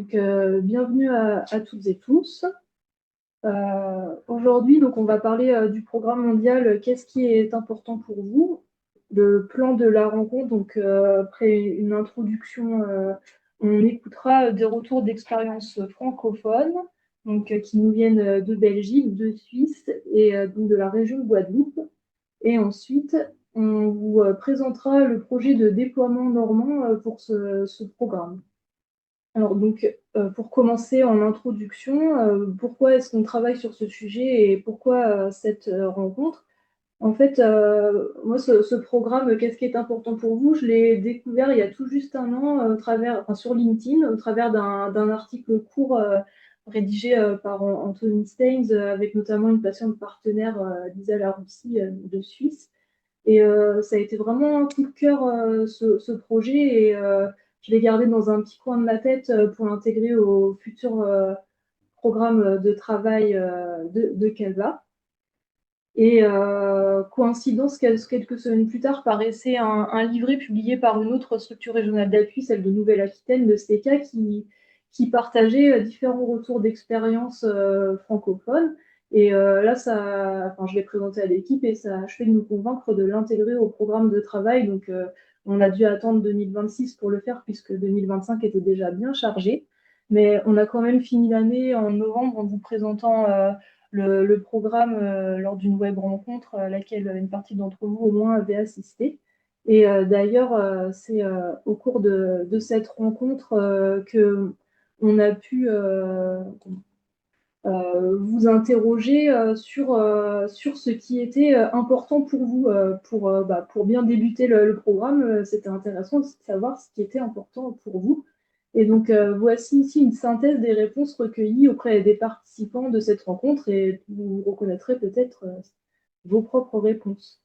Bienvenue à toutes et tous. Aujourd'hui, on va parler du programme mondial Qu'est-ce qui est important pour vous? Le plan de la rencontre. Après une introduction, on écoutera des retours d'expériences francophones, qui nous viennent de Belgique, de Suisse et donc de la région de Guadeloupe. Et ensuite, on vous présentera le projet de déploiement normand pour ce programme. Pour commencer en introduction, pourquoi est-ce qu'on travaille sur ce sujet et pourquoi cette rencontre? En fait, moi, ce programme, qu'est-ce qui est important pour vous? Je l'ai découvert il y a tout juste un an sur LinkedIn, au travers d'un article court rédigé par Anthony Steins, avec notamment une patiente partenaire, Lisa Laroussi, de Suisse. Et ça a été vraiment un coup de cœur, ce projet. Et je l'ai gardé dans un petit coin de ma tête pour l'intégrer au futur programme de travail de Calva. Et coïncidence, quelques semaines plus tard, paraissait un livret publié par une autre structure régionale d'appui, celle de Nouvelle-Aquitaine, le STECA, qui partageait différents retours d'expérience francophones. Et là, je l'ai présenté à l'équipe et ça a achevé de nous convaincre de l'intégrer au programme de travail. On a dû attendre 2026 pour le faire, puisque 2025 était déjà bien chargé. Mais on a quand même fini l'année en novembre en vous présentant le programme lors d'une web rencontre à laquelle une partie d'entre vous au moins avait assisté. Et d'ailleurs, c'est au cours de cette rencontre que on a pu vous interroger sur ce qui était important pour vous pour bien débuter le programme. C'était intéressant de savoir ce qui était important pour vous. Et voici ici une synthèse des réponses recueillies auprès des participants de cette rencontre et vous reconnaîtrez peut-être vos propres réponses.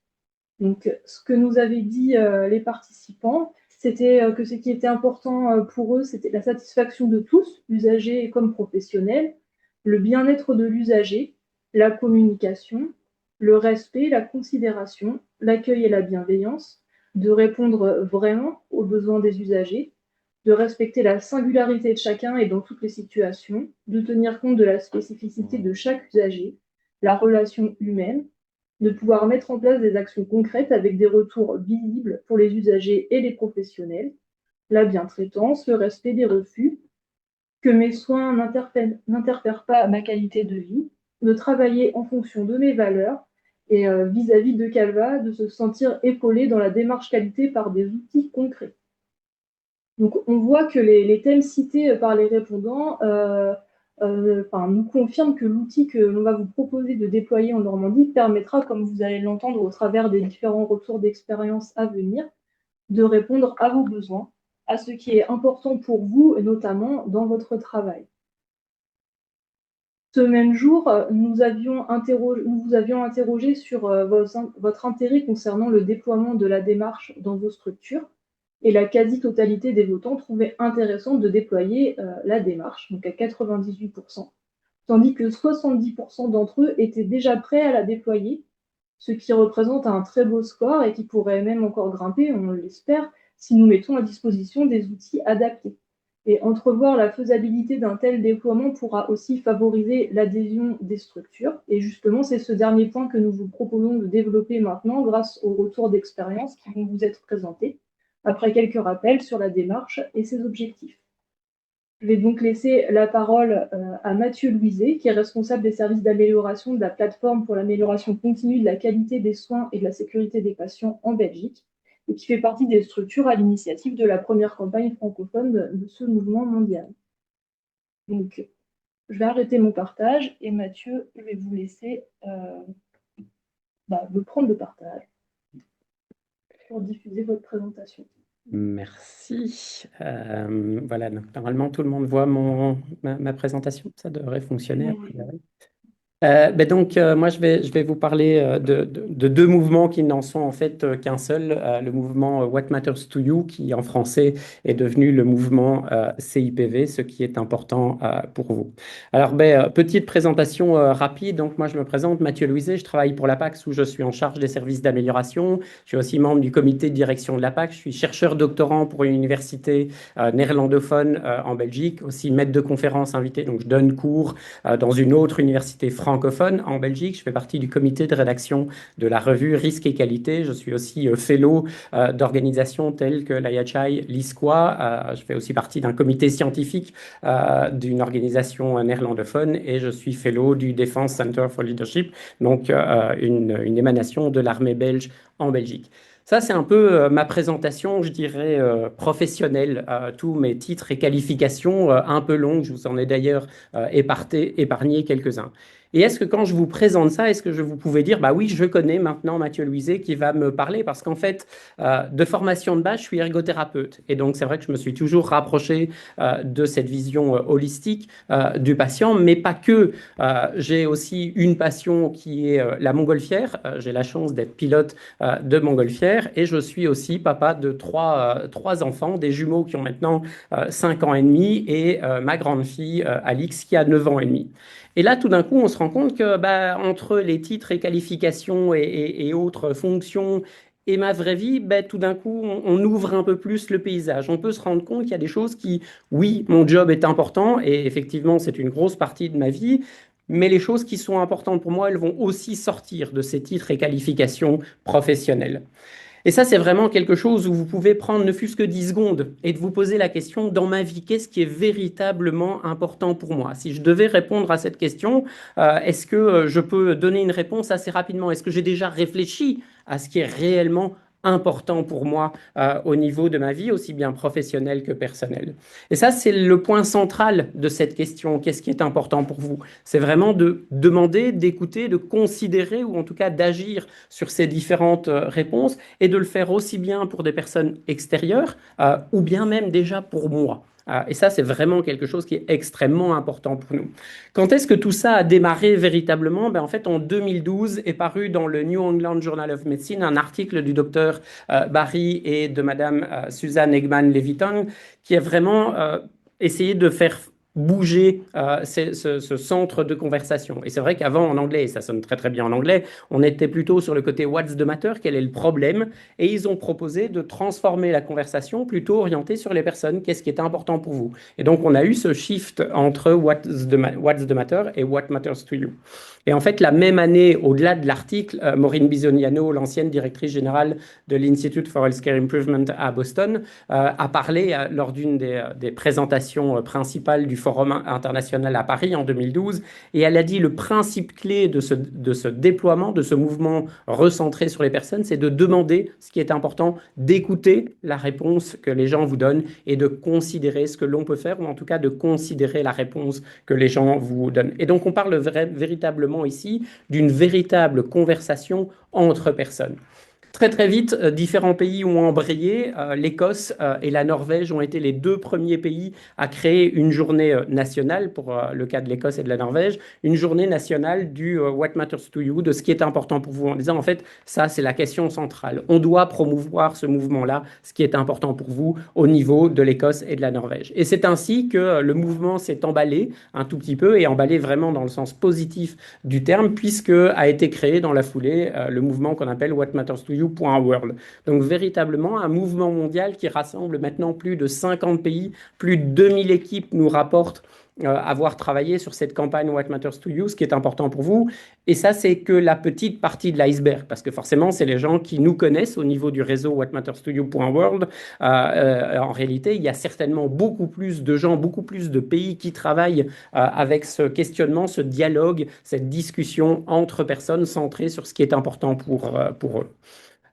Ce que nous avaient dit les participants, c'était que ce qui était important pour eux, c'était la satisfaction de tous, usagers comme professionnels, le bien-être de l'usager, la communication, le respect, la considération, l'accueil et la bienveillance, de répondre vraiment aux besoins des usagers, de respecter la singularité de chacun et dans toutes les situations, de tenir compte de la spécificité de chaque usager, la relation humaine, de pouvoir mettre en place des actions concrètes avec des retours visibles pour les usagers et les professionnels, la bientraitance, le respect des refus, que mes soins n'interfèrent pas ma qualité de vie, de travailler en fonction de mes valeurs et vis-à-vis de Calva, de se sentir épaulé dans la démarche qualité par des outils concrets. Donc, on voit que les thèmes cités par les répondants nous confirment que l'outil que l'on va vous proposer de déployer en Normandie permettra, comme vous allez l'entendre au travers des différents retours d'expérience à venir, de répondre à vos besoins, à ce qui est important pour vous, et notamment dans votre travail. Ce même jour, nous vous avions interrogé sur votre intérêt concernant le déploiement de la démarche dans vos structures. Et la quasi-totalité des votants trouvaient intéressant de déployer la démarche, donc à 98%, tandis que 70% d'entre eux étaient déjà prêts à la déployer, ce qui représente un très beau score et qui pourrait même encore grimper, on l'espère, si nous mettons à disposition des outils adaptés. Et entrevoir la faisabilité d'un tel déploiement pourra aussi favoriser l'adhésion des structures. Et justement, c'est ce dernier point que nous vous proposons de développer maintenant grâce aux retours d'expérience qui vont vous être présentés, après quelques rappels sur la démarche et ses objectifs. Je vais donc laisser la parole à Mathieu Louiset, qui est responsable des services d'amélioration de la plateforme pour l'amélioration continue de la qualité des soins et de la sécurité des patients en Belgique, et qui fait partie des structures à l'initiative de la première campagne francophone de ce mouvement mondial. Donc, je vais arrêter mon partage et Mathieu, je vais vous laisser me prendre le partage pour diffuser votre présentation. Merci. Voilà, donc normalement tout le monde voit ma présentation, ça devrait fonctionner a priori. Moi, je vais vous parler de deux mouvements qui n'en sont en fait qu'un seul. Le mouvement What Matters to You, qui en français est devenu le mouvement CIPV, ce qui est important pour vous. Alors, petite présentation rapide. Donc, moi, je me présente, Mathieu Louiset, je travaille pour l'APAX où je suis en charge des services d'amélioration. Je suis aussi membre du comité de direction de l'APAX. Je suis chercheur doctorant pour une université néerlandophone en Belgique, aussi maître de conférence invité. Donc, je donne cours dans une autre université francophone en Belgique. Je fais partie du comité de rédaction de la revue Risque et Qualité. Je suis aussi fellow d'organisations telles que l'IHI, l'ISQUA. Je fais aussi partie d'un comité scientifique d'une organisation néerlandophone et je suis fellow du Defense Center for Leadership, donc une émanation de l'armée belge en Belgique. Ça, c'est un peu ma présentation, je dirais, professionnelle, tous mes titres et qualifications un peu longues. Je vous en ai d'ailleurs épargné quelques-uns. Et est-ce que quand je vous présente ça, est-ce que vous pouvez dire, bah oui, je connais maintenant Mathieu Louiset qui va me parler parce qu'en fait, de formation de base, je suis ergothérapeute. Et donc, c'est vrai que je me suis toujours rapproché de cette vision holistique du patient, mais pas que. J'ai aussi une passion qui est la montgolfière. J'ai la chance d'être pilote de montgolfière et je suis aussi papa de trois enfants, des jumeaux qui ont maintenant 5 ans et demi et ma grande fille Alix qui a 9 ans et demi. Et là, tout d'un coup, on se rend compte que entre les titres et qualifications et autres fonctions et ma vraie vie, tout d'un coup, on ouvre un peu plus le paysage. On peut se rendre compte qu'il y a des choses qui, oui, mon job est important et effectivement, c'est une grosse partie de ma vie, mais les choses qui sont importantes pour moi, elles vont aussi sortir de ces titres et qualifications professionnelles. Et ça, c'est vraiment quelque chose où vous pouvez prendre ne fût-ce que 10 secondes et de vous poser la question, dans ma vie, qu'est-ce qui est véritablement important pour moi? Si je devais répondre à cette question, est-ce que je peux donner une réponse assez rapidement? Est-ce que j'ai déjà réfléchi à ce qui est réellement important pour moi au niveau de ma vie, aussi bien professionnelle que personnelle? Et ça, c'est le point central de cette question. Qu'est-ce qui est important pour vous? C'est vraiment de demander, d'écouter, de considérer ou en tout cas d'agir sur ces différentes réponses et de le faire aussi bien pour des personnes extérieures ou bien même déjà pour moi. Et ça, c'est vraiment quelque chose qui est extrêmement important pour nous. Quand est-ce que tout ça a démarré véritablement? En fait, en 2012 est paru dans le New England Journal of Medicine un article du docteur Barry et de madame Suzanne Egman-Leviton qui a vraiment essayé de faire bouger ce centre de conversation. Et c'est vrai qu'avant, en anglais, et ça sonne très très bien en anglais, on était plutôt sur le côté what's the matter, quel est le problème, et ils ont proposé de transformer la conversation plutôt orientée sur les personnes, qu'est-ce qui est important pour vous. Et donc, on a eu ce shift entre what's the matter et what matters to you. Et en fait, la même année, au-delà de l'article, Maureen Bisogniano, l'ancienne directrice générale de l'Institute for Healthcare Improvement à Boston, a parlé lors d'une des présentations principales du Forum international à Paris en 2012, et elle a dit le principe clé de ce déploiement, de ce mouvement recentré sur les personnes, c'est de demander ce qui est important, d'écouter la réponse que les gens vous donnent et de considérer ce que l'on peut faire, ou en tout cas de considérer la réponse que les gens vous donnent. Et donc on parle véritablement ici d'une véritable conversation entre personnes. Très très vite, différents pays ont embrayé. L'Écosse et la Norvège ont été les deux premiers pays à créer une journée nationale, pour le cas de l'Écosse et de la Norvège, une journée nationale du What Matters to You, de ce qui est important pour vous, en disant en fait, ça c'est la question centrale. On doit promouvoir ce mouvement-là, ce qui est important pour vous au niveau de l'Écosse et de la Norvège. Et c'est ainsi que le mouvement s'est emballé un tout petit peu, et emballé vraiment dans le sens positif du terme, puisque a été créé dans la foulée le mouvement qu'on appelle What Matters to You World. Donc véritablement un mouvement mondial qui rassemble maintenant plus de 50 pays, plus de 2000 équipes nous rapportent avoir travaillé sur cette campagne What Matters to You, ce qui est important pour vous. Et ça, c'est que la petite partie de l'iceberg, parce que forcément, c'est les gens qui nous connaissent au niveau du réseau What Matters to You.world. En réalité, il y a certainement beaucoup plus de gens, beaucoup plus de pays qui travaillent avec ce questionnement, ce dialogue, cette discussion entre personnes centrée sur ce qui est important pour eux.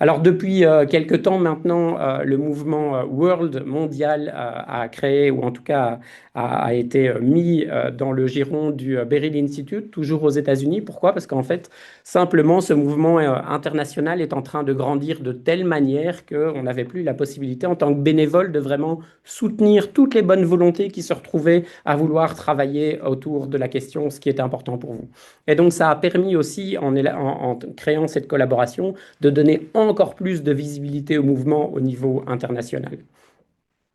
Alors depuis quelque temps maintenant, le mouvement World mondial a créé, ou en tout cas a été mis dans le giron du Beryl Institute, toujours aux États-Unis. Pourquoi? Parce qu'en fait, simplement, ce mouvement international est en train de grandir de telle manière qu'on n'avait plus la possibilité en tant que bénévole de vraiment soutenir toutes les bonnes volontés qui se retrouvaient à vouloir travailler autour de la question, ce qui est important pour vous. Et donc ça a permis aussi, en créant cette collaboration, de donner encore plus de visibilité au mouvement au niveau international.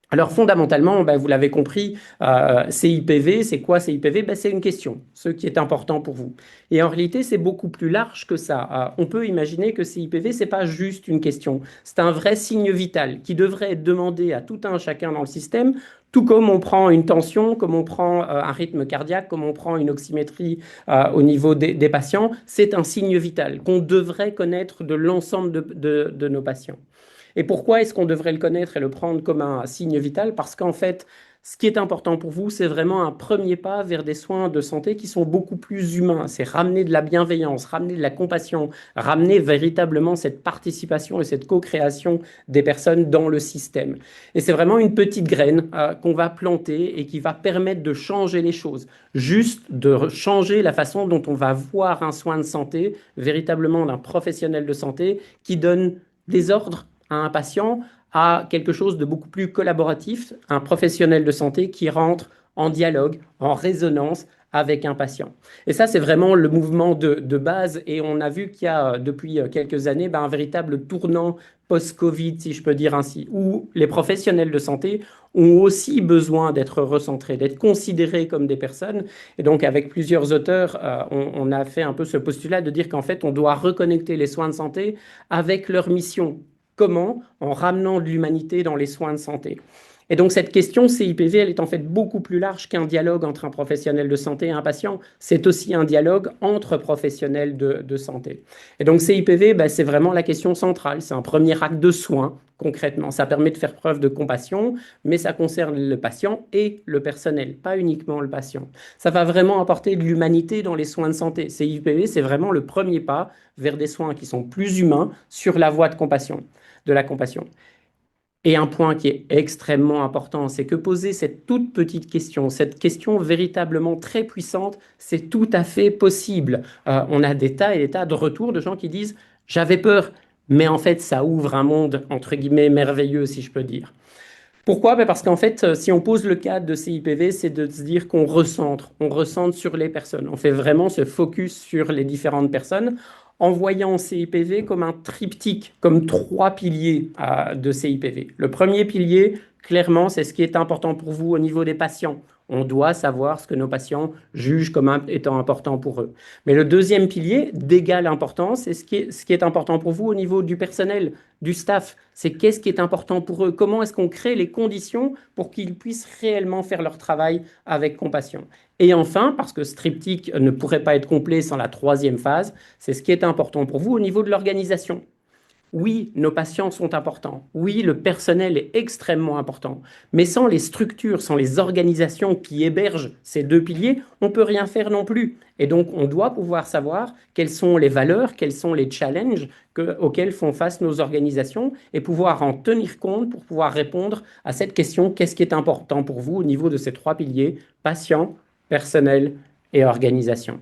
Alors fondamentalement, ben, vous l'avez compris, CIPV, c'est quoi CIPV? Ben, c'est une question, ce qui est important pour vous. Et en réalité, c'est beaucoup plus large que ça. On peut imaginer que CIPV, c'est pas juste une question, c'est un vrai signe vital qui devrait être demandé à tout un chacun dans le système, tout comme on prend une tension, comme on prend un rythme cardiaque, comme on prend une oxymétrie au niveau des patients. C'est un signe vital qu'on devrait connaître de l'ensemble de nos patients. Et pourquoi est-ce qu'on devrait le connaître et le prendre comme un signe vital? Parce qu'en fait, ce qui est important pour vous, c'est vraiment un premier pas vers des soins de santé qui sont beaucoup plus humains. C'est ramener de la bienveillance, ramener de la compassion, ramener véritablement cette participation et cette co-création des personnes dans le système. Et c'est vraiment une petite graine qu'on va planter et qui va permettre de changer les choses. Juste de changer la façon dont on va voir un soin de santé, véritablement d'un professionnel de santé qui donne des ordres à un patient, à quelque chose de beaucoup plus collaboratif, un professionnel de santé qui rentre en dialogue, en résonance avec un patient. Et ça, c'est vraiment le mouvement de base. Et on a vu qu'il y a depuis quelques années un véritable tournant post-Covid, si je peux dire ainsi, où les professionnels de santé ont aussi besoin d'être recentrés, d'être considérés comme des personnes. Et donc, avec plusieurs auteurs, on a fait un peu ce postulat de dire qu'en fait, on doit reconnecter les soins de santé avec leur mission. Comment? En ramenant de l'humanité dans les soins de santé. Et donc cette question CIPV, elle est en fait beaucoup plus large qu'un dialogue entre un professionnel de santé et un patient. C'est aussi un dialogue entre professionnels de santé. Et donc CIPV, ben, c'est vraiment la question centrale. C'est un premier acte de soin, concrètement. Ça permet de faire preuve de compassion, mais ça concerne le patient et le personnel, pas uniquement le patient. Ça va vraiment apporter de l'humanité dans les soins de santé. CIPV, c'est vraiment le premier pas vers des soins qui sont plus humains sur la voie de la compassion. Et un point qui est extrêmement important, c'est que poser cette toute petite question, cette question véritablement très puissante, c'est tout à fait possible. On a des tas et des tas de retours de gens qui disent j'avais peur, mais en fait ça ouvre un monde entre guillemets merveilleux si je peux dire. Pourquoi? Ben parce qu'en fait, si on pose le cadre de CIPV, c'est de se dire on recentre sur les personnes. On fait vraiment ce focus sur les différentes personnes en voyant CIPV comme un triptyque, comme trois piliers de CIPV. Le premier pilier, clairement, c'est ce qui est important pour vous au niveau des patients. On doit savoir ce que nos patients jugent comme étant important pour eux. Mais le deuxième pilier, d'égale importance, c'est ce qui est important pour vous au niveau du personnel, du staff. C'est qu'est-ce qui est important pour eux, comment est-ce qu'on crée les conditions pour qu'ils puissent réellement faire leur travail avec compassion. Et enfin, parce que ce triptyque ne pourrait pas être complet sans la troisième phase, c'est ce qui est important pour vous au niveau de l'organisation. Oui, nos patients sont importants. Oui, le personnel est extrêmement important. Mais sans les structures, sans les organisations qui hébergent ces deux piliers, on ne peut rien faire non plus. Et donc, on doit pouvoir savoir quelles sont les valeurs, quels sont les challenges auxquels font face nos organisations et pouvoir en tenir compte pour pouvoir répondre à cette question, qu'est-ce qui est important pour vous au niveau de ces trois piliers, patient, personnel et organisation.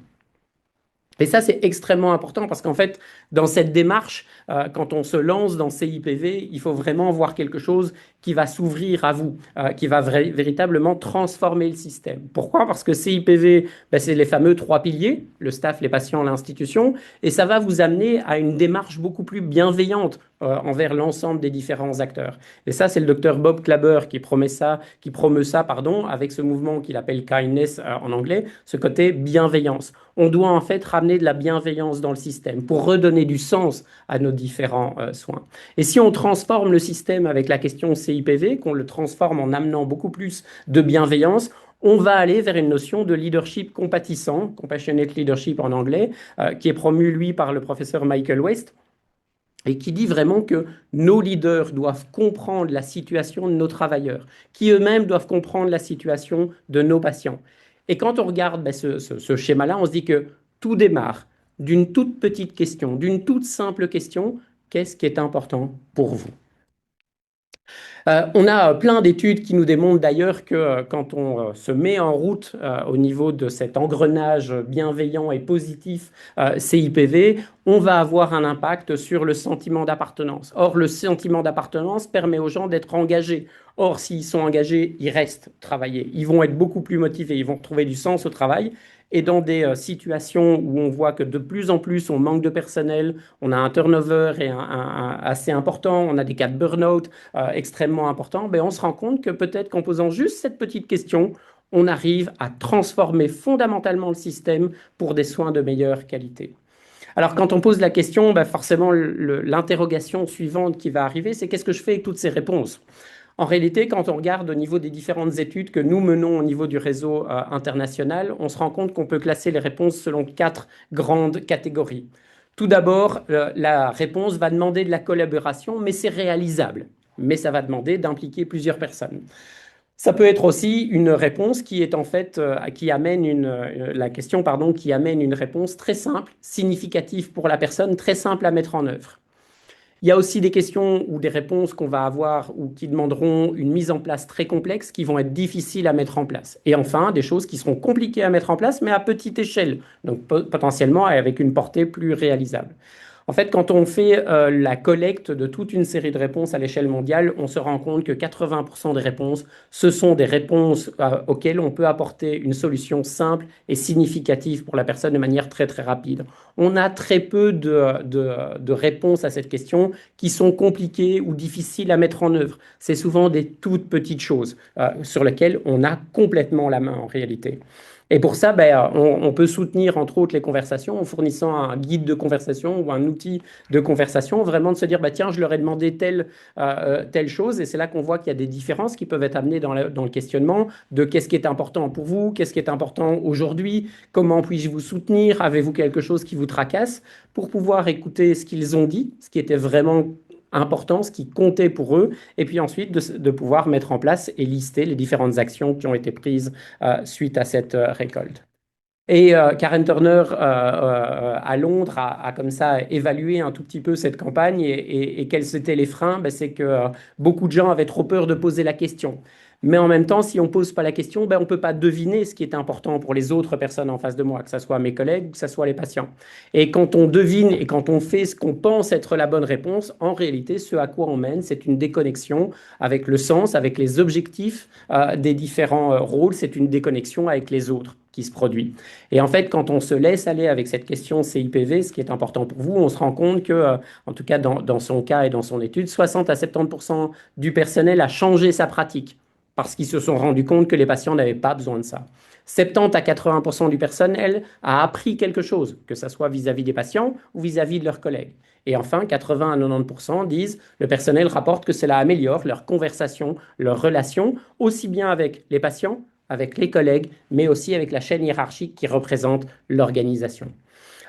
Et ça, c'est extrêmement important parce qu'en fait, dans cette démarche, quand on se lance dans CIPV, il faut vraiment voir quelque chose qui va s'ouvrir à vous, qui va véritablement transformer le système. Pourquoi? Parce que CIPV, ben, c'est les fameux trois piliers, le staff, les patients, l'institution, et ça va vous amener à une démarche beaucoup plus bienveillante envers l'ensemble des différents acteurs. Et ça, c'est le docteur Bob Klaber qui promeut ça, pardon, avec ce mouvement qu'il appelle kindness en anglais, ce côté bienveillance. On doit en fait ramener de la bienveillance dans le système pour redonner du sens à nos différents soins. Et si on transforme le système avec la question CIPV, qu'on le transforme en amenant beaucoup plus de bienveillance, on va aller vers une notion de leadership compatissant, compassionate leadership en anglais, qui est promu, lui, par le professeur Michael West, et qui dit vraiment que nos leaders doivent comprendre la situation de nos travailleurs, qui eux-mêmes doivent comprendre la situation de nos patients. Et quand on regarde ben, ce schéma-là, on se dit que tout démarre d'une toute petite question, d'une toute simple question. Qu'est-ce qui est important pour vous? On a plein d'études qui nous démontrent d'ailleurs que quand on se met en route au niveau de cet engrenage bienveillant et positif CIPV, on va avoir un impact sur le sentiment d'appartenance. Or, le sentiment d'appartenance permet aux gens d'être engagés. Or, s'ils sont engagés, ils restent travailler. Ils vont être beaucoup plus motivés, ils vont retrouver du sens au travail. Et dans des situations où on voit que de plus en plus on manque de personnel, on a un turnover assez important, on a des cas de burn-out, extrêmement important, ben on se rend compte que peut-être qu'en posant juste cette petite question, on arrive à transformer fondamentalement le système pour des soins de meilleure qualité. Alors quand on pose la question, ben forcément l'interrogation suivante qui va arriver, c'est qu'est-ce que je fais avec toutes ces réponses? En réalité, quand on regarde au niveau des différentes études que nous menons au niveau du réseau international, on se rend compte qu'on peut classer les réponses selon quatre grandes catégories. Tout d'abord, la réponse va demander de la collaboration, mais c'est réalisable. Mais ça va demander d'impliquer plusieurs personnes. Ça peut être aussi une réponse qui est en fait, qui amène la question, pardon, qui amène une réponse très simple, significative pour la personne, très simple à mettre en œuvre. Il y a aussi des questions ou des réponses qu'on va avoir ou qui demanderont une mise en place très complexe, qui vont être difficiles à mettre en place. Et enfin, des choses qui seront compliquées à mettre en place, mais à petite échelle, donc potentiellement avec une portée plus réalisable. En fait, quand on fait la collecte de toute une série de réponses à l'échelle mondiale, on se rend compte que 80% des réponses, ce sont des réponses auxquelles on peut apporter une solution simple et significative pour la personne de manière très très rapide. On a très peu de réponses à cette question qui sont compliquées ou difficiles à mettre en œuvre. C'est souvent des toutes petites choses sur lesquelles on a complètement la main en réalité. Et pour ça, ben, on peut soutenir entre autres les conversations en fournissant un guide de conversation ou un outil de conversation, vraiment de se dire, bah, tiens, je leur ai demandé telle chose, et c'est là qu'on voit qu'il y a des différences qui peuvent être amenées dans le questionnement de qu'est-ce qui est important pour vous, qu'est-ce qui est important aujourd'hui, comment puis-je vous soutenir, avez-vous quelque chose qui vous tracasse, pour pouvoir écouter ce qu'ils ont dit, ce qui était vraiment important, ce qui comptait pour eux, et puis ensuite de pouvoir mettre en place et lister les différentes actions qui ont été prises suite à cette récolte. Et Karen Turner à Londres a comme ça évalué un tout petit peu cette campagne et quels étaient les freins. Ben, c'est que beaucoup de gens avaient trop peur de poser la question. Mais en même temps, si on ne pose pas la question, ben, on ne peut pas deviner ce qui est important pour les autres personnes en face de moi, que ce soit mes collègues, que ce soit les patients. Et quand on devine et quand on fait ce qu'on pense être la bonne réponse, en réalité, ce à quoi on mène, c'est une déconnexion avec le sens, avec les objectifs des différents rôles, c'est une déconnexion avec les autres qui se produit. Et en fait, quand on se laisse aller avec cette question CIPV, ce qui est important pour vous, on se rend compte que, en tout cas dans son cas et dans son étude, 60 à 70% du personnel a changé sa pratique parce qu'ils se sont rendus compte que les patients n'avaient pas besoin de ça. 70 à 80% du personnel a appris quelque chose, que ce soit vis-à-vis des patients ou vis-à-vis de leurs collègues. Et enfin, 80 à 90% disent, le personnel rapporte que cela améliore leur conversation, leurs relations, aussi bien avec les patients, avec les collègues, mais aussi avec la chaîne hiérarchique qui représente l'organisation.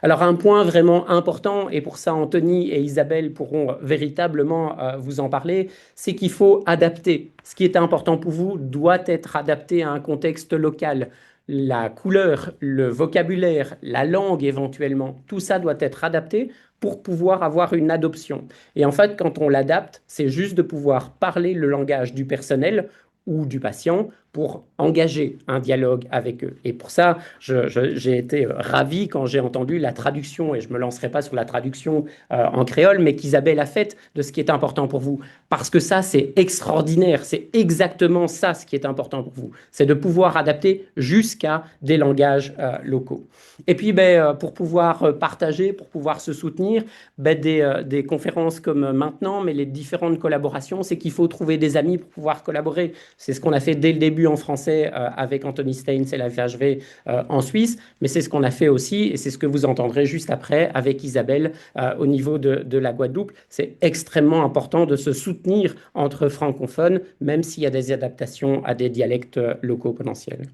Alors un point vraiment important, et pour ça Anthony et Isabelle pourront véritablement vous en parler, c'est qu'il faut adapter. Ce qui est important pour vous doit être adapté à un contexte local. La couleur, le vocabulaire, la langue éventuellement, tout ça doit être adapté pour pouvoir avoir une adoption. Et en fait, quand on l'adapte, c'est juste de pouvoir parler le langage du personnel ou du patient pour engager un dialogue avec eux. Et pour ça, j'ai été ravi quand j'ai entendu la traduction, et je ne me lancerai pas sur la traduction en créole, mais qu'Isabelle a faite de ce qui est important pour vous. Parce que ça, c'est extraordinaire. C'est exactement ça ce qui est important pour vous. C'est de pouvoir adapter jusqu'à des langages locaux. Et puis, ben, pour pouvoir partager, pour pouvoir se soutenir, ben, des conférences comme maintenant, mais les différentes collaborations, c'est qu'il faut trouver des amis pour pouvoir collaborer. C'est ce qu'on a fait dès le début en français avec Anthony Steins et la FHV en Suisse, mais c'est ce qu'on a fait aussi, et c'est ce que vous entendrez juste après avec Isabelle au niveau de la Guadeloupe. C'est extrêmement important de se soutenir entre francophones, même s'il y a des adaptations à des dialectes locaux potentiels.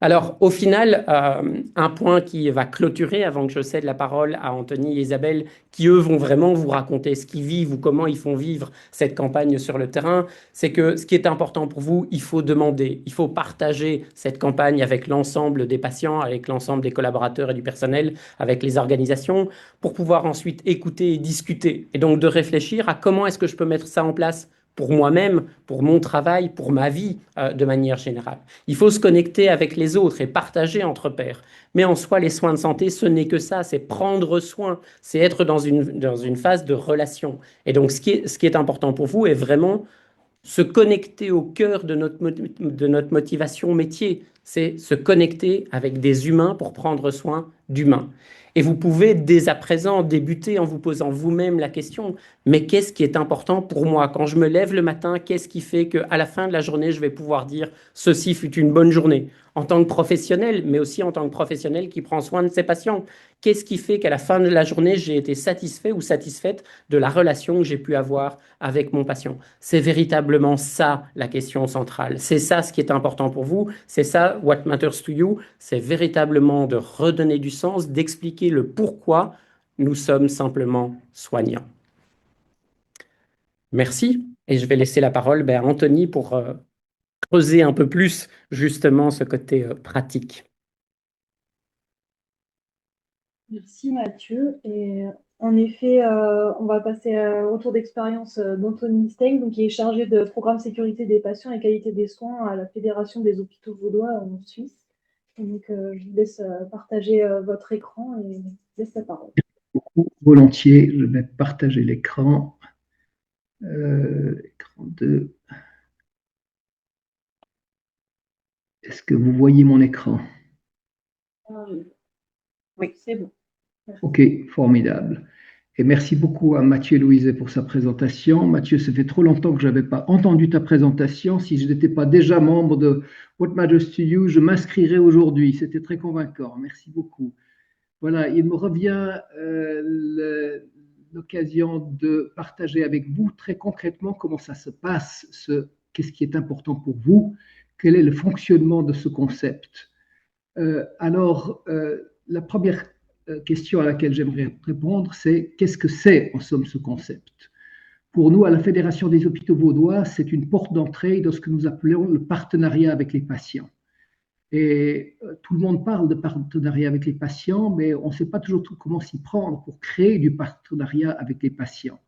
Alors, au final, un point qui va clôturer avant que je cède la parole à Anthony et Isabelle, qui eux vont vraiment vous raconter ce qu'ils vivent ou comment ils font vivre cette campagne sur le terrain, c'est que ce qui est important pour vous, il faut demander, il faut partager cette campagne avec l'ensemble des patients, avec l'ensemble des collaborateurs et du personnel, avec les organisations, pour pouvoir ensuite écouter et discuter. Et donc de réfléchir à comment est-ce que je peux mettre ça en place pour moi-même, pour mon travail, pour ma vie, de manière générale. Il faut se connecter avec les autres et partager entre pairs. Mais en soi, les soins de santé, ce n'est que ça, c'est prendre soin, c'est être dans une phase de relation. Et donc, ce qui est important pour vous est vraiment se connecter au cœur de notre motivation métier. C'est se connecter avec des humains pour prendre soin d'humains. Et vous pouvez dès à présent débuter en vous posant vous-même la question, mais qu'est-ce qui est important pour moi? Quand je me lève le matin, qu'est-ce qui fait qu'à la fin de la journée, je vais pouvoir dire, ceci fut une bonne journée? En tant que professionnel, mais aussi en tant que professionnel qui prend soin de ses patients. Qu'est-ce qui fait qu'à la fin de la journée, j'ai été satisfait ou satisfaite de la relation que j'ai pu avoir avec mon patient? C'est véritablement ça la question centrale. C'est ça ce qui est important pour vous. C'est ça, what matters to you. C'est véritablement de redonner du sens, d'expliquer le pourquoi nous sommes simplement soignants. Merci. Et je vais laisser la parole à Anthony pour creuser un peu plus justement ce côté pratique. Merci Mathieu. Et en effet, on va passer au retour d'expérience d'Anthony Steng, donc, qui est chargé de programme sécurité des patients et qualité des soins à la Fédération des hôpitaux vaudois en Suisse. Donc, je vous laisse partager votre écran et je vous laisse la parole. Volontiers, je vais partager l'écran. Écran 2. Est-ce que vous voyez mon écran? Oui, c'est bon. Merci. Ok, formidable. Et merci beaucoup à Mathieu Louiset pour sa présentation. Mathieu, ça fait trop longtemps que je n'avais pas entendu ta présentation. Si je n'étais pas déjà membre de What Matters to You, je m'inscrirais aujourd'hui. C'était très convaincant. Merci beaucoup. Voilà, il me revient l'occasion de partager avec vous très concrètement comment ça se passe, qu'est-ce qui est important pour vous, quel est le fonctionnement de ce concept. Alors, la première question à laquelle j'aimerais répondre, c'est qu'est-ce que c'est en somme ce concept? Pour nous, à la Fédération des hôpitaux vaudois, c'est une porte d'entrée dans ce que nous appelons le partenariat avec les patients. Et tout le monde parle de partenariat avec les patients, mais on ne sait pas toujours comment s'y prendre pour créer du partenariat avec les patients.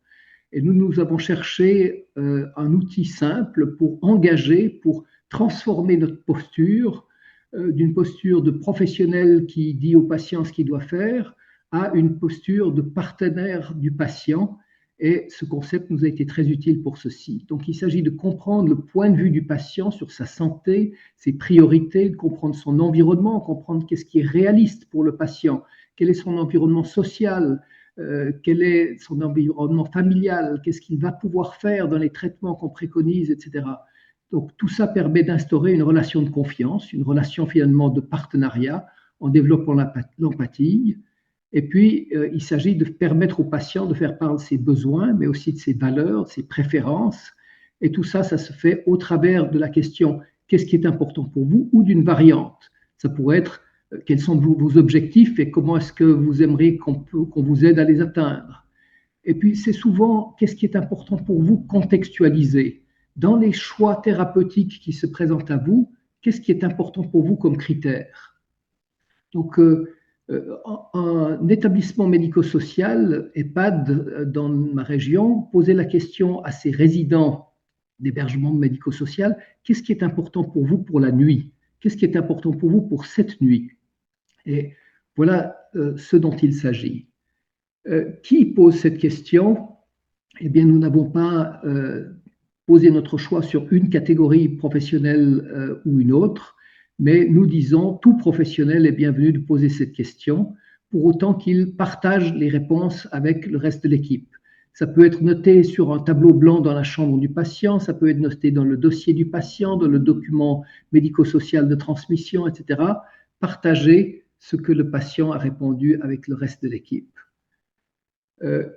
Et nous avons cherché un outil simple pour engager, pour transformer notre posture d'une posture de professionnel qui dit au patient ce qu'il doit faire à une posture de partenaire du patient. Et ce concept nous a été très utile pour ceci. Donc, il s'agit de comprendre le point de vue du patient sur sa santé, ses priorités, de comprendre son environnement, comprendre qu'est-ce qui est réaliste pour le patient, quel est son environnement social, quel est son environnement familial, qu'est-ce qu'il va pouvoir faire dans les traitements qu'on préconise, etc. Donc, tout ça permet d'instaurer une relation de confiance, une relation finalement de partenariat en développant l'empathie. Et puis, il s'agit de permettre au patient de faire part de ses besoins, mais aussi de ses valeurs, de ses préférences. Et tout ça, ça se fait au travers de la question « qu'est-ce qui est important pour vous ?» ou d'une variante. Ça pourrait être « quels sont vos objectifs et comment est-ce que vous aimeriez qu'on vous aide à les atteindre ?» Et puis, c'est souvent « qu'est-ce qui est important pour vous ?» contextualisé. Dans les choix thérapeutiques qui se présentent à vous, qu'est-ce qui est important pour vous comme critère? Donc, un établissement médico-social, EHPAD, dans ma région, posait la question à ses résidents d'hébergement médico-social, qu'est-ce qui est important pour vous pour la nuit? Qu'est-ce qui est important pour vous pour cette nuit? Et voilà ce dont il s'agit. Qui pose cette question? Eh bien, nous n'avons pas posé notre choix sur une catégorie professionnelle ou une autre, mais nous disons tout professionnel est bienvenu de poser cette question, pour autant qu'il partage les réponses avec le reste de l'équipe. Ça peut être noté sur un tableau blanc dans la chambre du patient, ça peut être noté dans le dossier du patient, dans le document médico-social de transmission, etc. Partager ce que le patient a répondu avec le reste de l'équipe.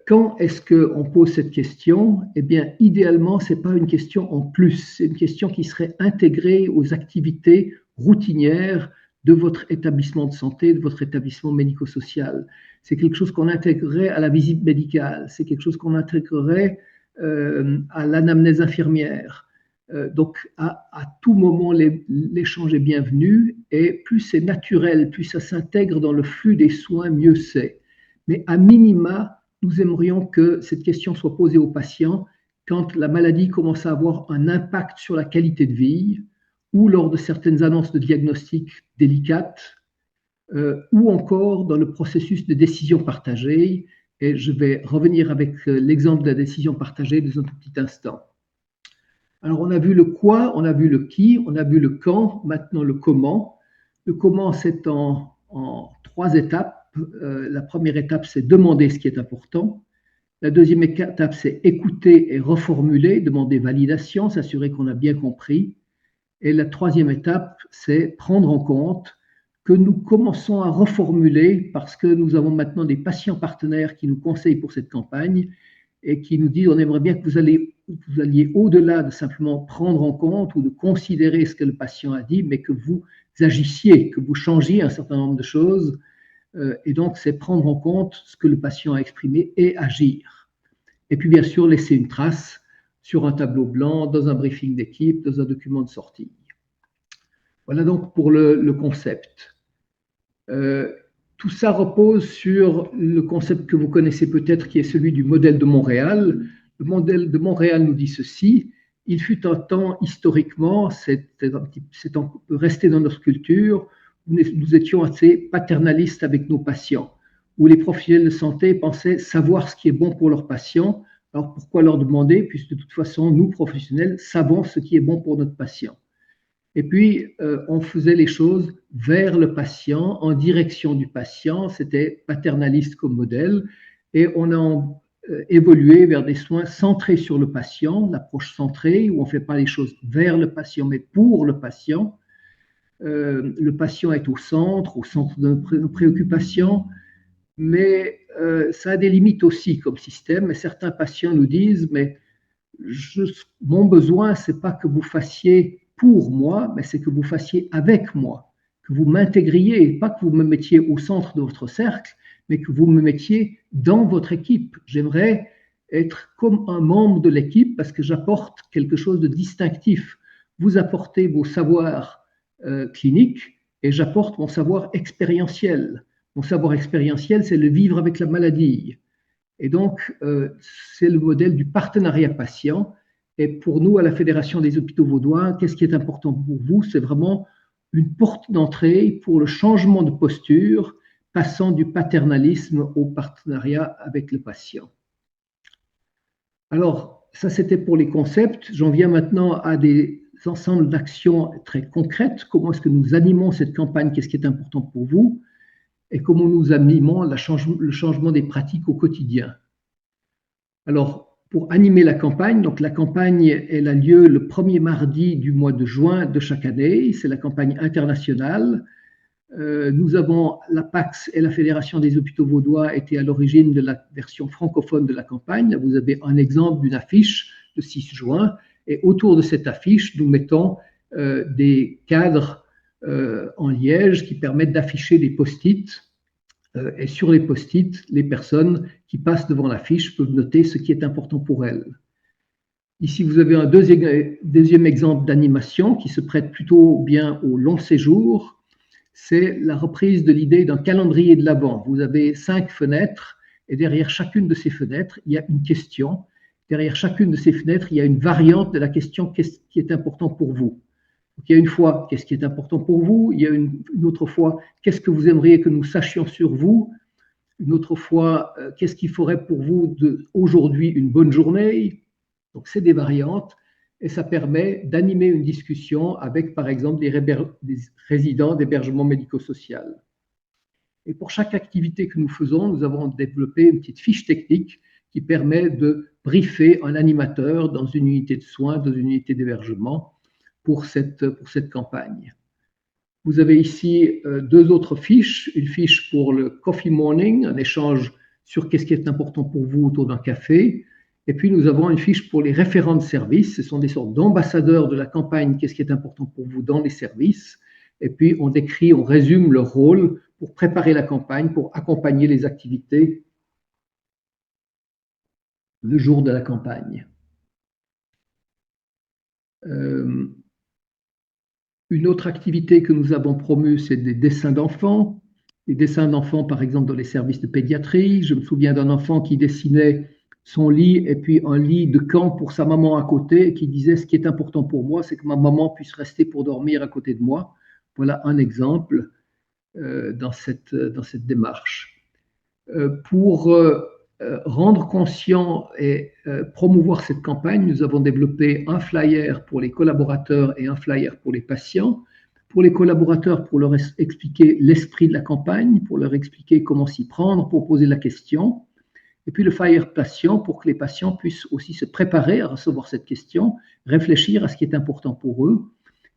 Quand est-ce qu'on pose cette question? Eh bien, idéalement, ce n'est pas une question en plus, c'est une question qui serait intégrée aux activités routinières de votre établissement de santé, de votre établissement médico-social. C'est quelque chose qu'on intégrerait à la visite médicale, c'est quelque chose qu'on intégrerait à l'anamnèse infirmière. Donc, à tout moment, l'échange est bienvenu et plus c'est naturel, plus ça s'intègre dans le flux des soins, mieux c'est. Mais à minima, nous aimerions que cette question soit posée aux patients quand la maladie commence à avoir un impact sur la qualité de vie ou lors de certaines annonces de diagnostic délicates ou encore dans le processus de décision partagée. Et je vais revenir avec l'exemple de la décision partagée dans un tout petit instant. Alors, on a vu le quoi, on a vu le qui, on a vu le quand, maintenant le comment. Le comment, c'est en 3 étapes. La première étape, c'est demander ce qui est important. La deuxième étape, c'est écouter et reformuler, demander validation, s'assurer qu'on a bien compris. Et la troisième étape, c'est prendre en compte que nous commençons à reformuler parce que nous avons maintenant des patients partenaires qui nous conseillent pour cette campagne et qui nous disent on aimerait bien que vous alliez au-delà de simplement prendre en compte ou de considérer ce que le patient a dit, mais que vous agissiez, que vous changiez un certain nombre de choses. Et donc, c'est prendre en compte ce que le patient a exprimé et agir. Et puis, bien sûr, laisser une trace sur un tableau blanc, dans un briefing d'équipe, dans un document de sortie. Voilà donc pour le concept. Tout ça repose sur le concept que vous connaissez peut-être, qui est celui du modèle de Montréal. Le modèle de Montréal nous dit ceci. Il fut un temps, historiquement, c'est resté dans notre culture, où nous étions assez paternalistes avec nos patients, où les professionnels de santé pensaient savoir ce qui est bon pour leurs patients. Alors pourquoi leur demander, puisque de toute façon, nous, professionnels, savons ce qui est bon pour notre patient. Et puis, on faisait les choses vers le patient, en direction du patient. C'était paternaliste comme modèle. Et on a évolué vers des soins centrés sur le patient, l'approche centrée, où on ne fait pas les choses vers le patient, mais pour le patient. Le patient est au centre de nos préoccupations. Mais ça a des limites aussi comme système. Et certains patients nous disent, mais mon besoin, ce n'est pas que vous fassiez pour moi, mais c'est que vous fassiez avec moi, que vous m'intégriez, pas que vous me mettiez au centre de votre cercle, mais que vous me mettiez dans votre équipe. J'aimerais être comme un membre de l'équipe parce que j'apporte quelque chose de distinctif. Vous apportez vos savoirs cliniques et j'apporte mon savoir expérientiel. Mon savoir expérientiel, c'est le vivre avec la maladie. Et donc, c'est le modèle du partenariat patient. Et pour nous, à la Fédération des hôpitaux vaudois, qu'est-ce qui est important pour vous? C'est vraiment une porte d'entrée pour le changement de posture, passant du paternalisme au partenariat avec le patient. Alors, ça, c'était pour les concepts. J'en viens maintenant à des ensembles d'actions très concrètes. Comment est-ce que nous animons cette campagne? Qu'est-ce qui est important pour vous? Et comment nous animons le changement des pratiques au quotidien. Alors, pour animer la campagne, donc la campagne, elle a lieu le premier mardi du mois de juin de chaque année. C'est la campagne internationale. Nous avons l'APAX et la Fédération des hôpitaux vaudois étaient à l'origine de la version francophone de la campagne. Là, vous avez un exemple d'une affiche le 6 juin. Et autour de cette affiche, nous mettons des cadres en liège qui permettent d'afficher des post-it. Et sur les post-it, les personnes qui passent devant l'affiche peuvent noter ce qui est important pour elles. Ici, vous avez un deuxième exemple d'animation qui se prête plutôt bien au long séjour. C'est la reprise de l'idée d'un calendrier de l'Avent. Vous avez 5 fenêtres et derrière chacune de ces fenêtres, il y a une question. Derrière chacune de ces fenêtres, il y a une variante de la question « Qu'est-ce qui est important pour vous ?» Donc, il y a une fois, qu'est-ce qui est important pour vous? Il y a une autre fois, qu'est-ce que vous aimeriez que nous sachions sur vous? Une autre fois, qu'est-ce qu'il faudrait pour vous aujourd'hui une bonne journée? Donc, c'est des variantes et ça permet d'animer une discussion avec, par exemple, des résidents d'hébergement médico-social. Et pour chaque activité que nous faisons, nous avons développé une petite fiche technique qui permet de briefer un animateur dans une unité de soins, dans une unité d'hébergement, pour cette campagne. Vous avez ici 2 autres fiches, une fiche pour le coffee morning, un échange sur qu'est-ce qui est important pour vous autour d'un café, et puis nous avons une fiche pour les référents de services, ce sont des sortes d'ambassadeurs de la campagne, qu'est-ce qui est important pour vous dans les services, et puis on décrit, on résume leur rôle pour préparer la campagne, pour accompagner les activités le jour de la campagne. Une autre activité que nous avons promue, c'est des dessins d'enfants. Les dessins d'enfants, par exemple, dans les services de pédiatrie. Je me souviens d'un enfant qui dessinait son lit et puis un lit de camp pour sa maman à côté et qui disait « Ce qui est important pour moi, c'est que ma maman puisse rester pour dormir à côté de moi ». Voilà un exemple dans cette démarche. Pour rendre conscient et promouvoir cette campagne, nous avons développé un flyer pour les collaborateurs et un flyer pour les patients. Pour les collaborateurs, pour leur expliquer l'esprit de la campagne, pour leur expliquer comment s'y prendre, pour poser la question. Et puis le flyer patient pour que les patients puissent aussi se préparer à recevoir cette question, réfléchir à ce qui est important pour eux.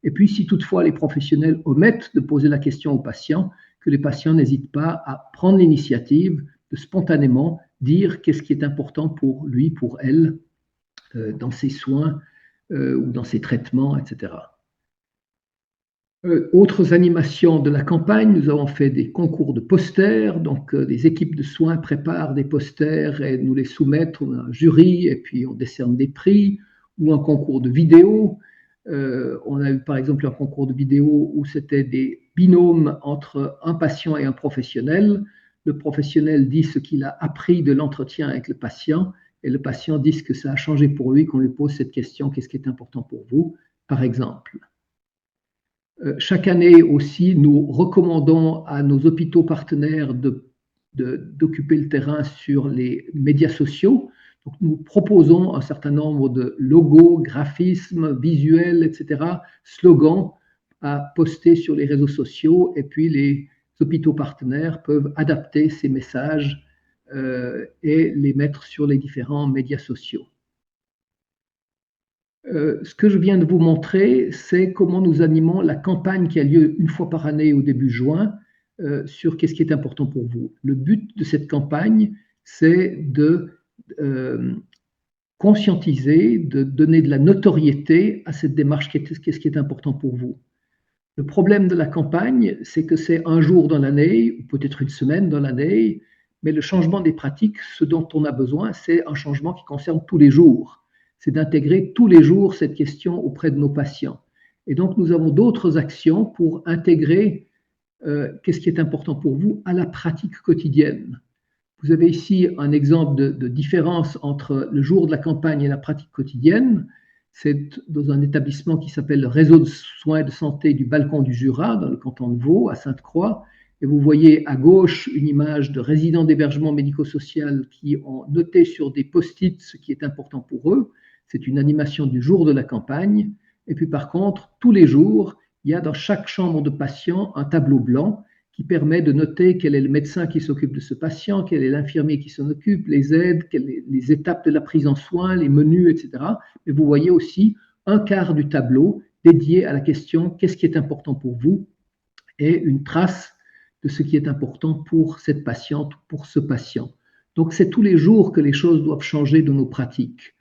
Et puis si toutefois les professionnels omettent de poser la question aux patients, que les patients n'hésitent pas à prendre l'initiative de spontanément dire qu'est-ce qui est important pour lui, pour elle, dans ses soins ou dans ses traitements, etc. Autres animations de la campagne, nous avons fait des concours de posters, donc des équipes de soins préparent des posters et nous les soumettent, on a un jury et puis on décerne des prix, ou un concours de vidéos. On a eu par exemple un concours de vidéos où c'était des binômes entre un patient et un professionnel. Le professionnel dit ce qu'il a appris de l'entretien avec le patient et le patient dit ce que ça a changé pour lui qu'on lui pose cette question, qu'est-ce qui est important pour vous, par exemple. Chaque année aussi, nous recommandons à nos hôpitaux partenaires d'occuper le terrain sur les médias sociaux. Donc, nous proposons un certain nombre de logos, graphismes, visuels, etc., slogans à poster sur les réseaux sociaux. Et puis, les hôpitaux partenaires peuvent adapter ces messages et les mettre sur les différents médias sociaux. Ce que je viens de vous montrer, c'est comment nous animons la campagne qui a lieu une fois par année au début juin sur qu'est-ce qui est important pour vous. Le but de cette campagne, c'est de conscientiser, de donner de la notoriété à cette démarche, qu'est-ce qui est important pour vous. Le problème de la campagne, c'est que c'est un jour dans l'année, ou peut-être une semaine dans l'année, mais le changement des pratiques, ce dont on a besoin, c'est un changement qui concerne tous les jours. C'est d'intégrer tous les jours cette question auprès de nos patients. Et donc, nous avons d'autres actions pour intégrer qu'est-ce qui est important pour vous à la pratique quotidienne. Vous avez ici un exemple de différence entre le jour de la campagne et la pratique quotidienne. C'est dans un établissement qui s'appelle le Réseau de soins de santé du Balcon du Jura, dans le canton de Vaud, à Sainte-Croix. Et vous voyez à gauche une image de résidents d'hébergement médico-social qui ont noté sur des post-it ce qui est important pour eux. C'est une animation du jour de la campagne. Et puis par contre, tous les jours, il y a dans chaque chambre de patient un tableau blanc qui permet de noter quel est le médecin qui s'occupe de ce patient, quel est l'infirmier qui s'en occupe, les aides, les étapes de la prise en soin, les menus, etc. Mais vous voyez aussi un quart du tableau dédié à la question « Qu'est-ce qui est important pour vous ?» et une trace de ce qui est important pour cette patiente, pour ce patient. Donc c'est tous les jours que les choses doivent changer dans nos pratiques.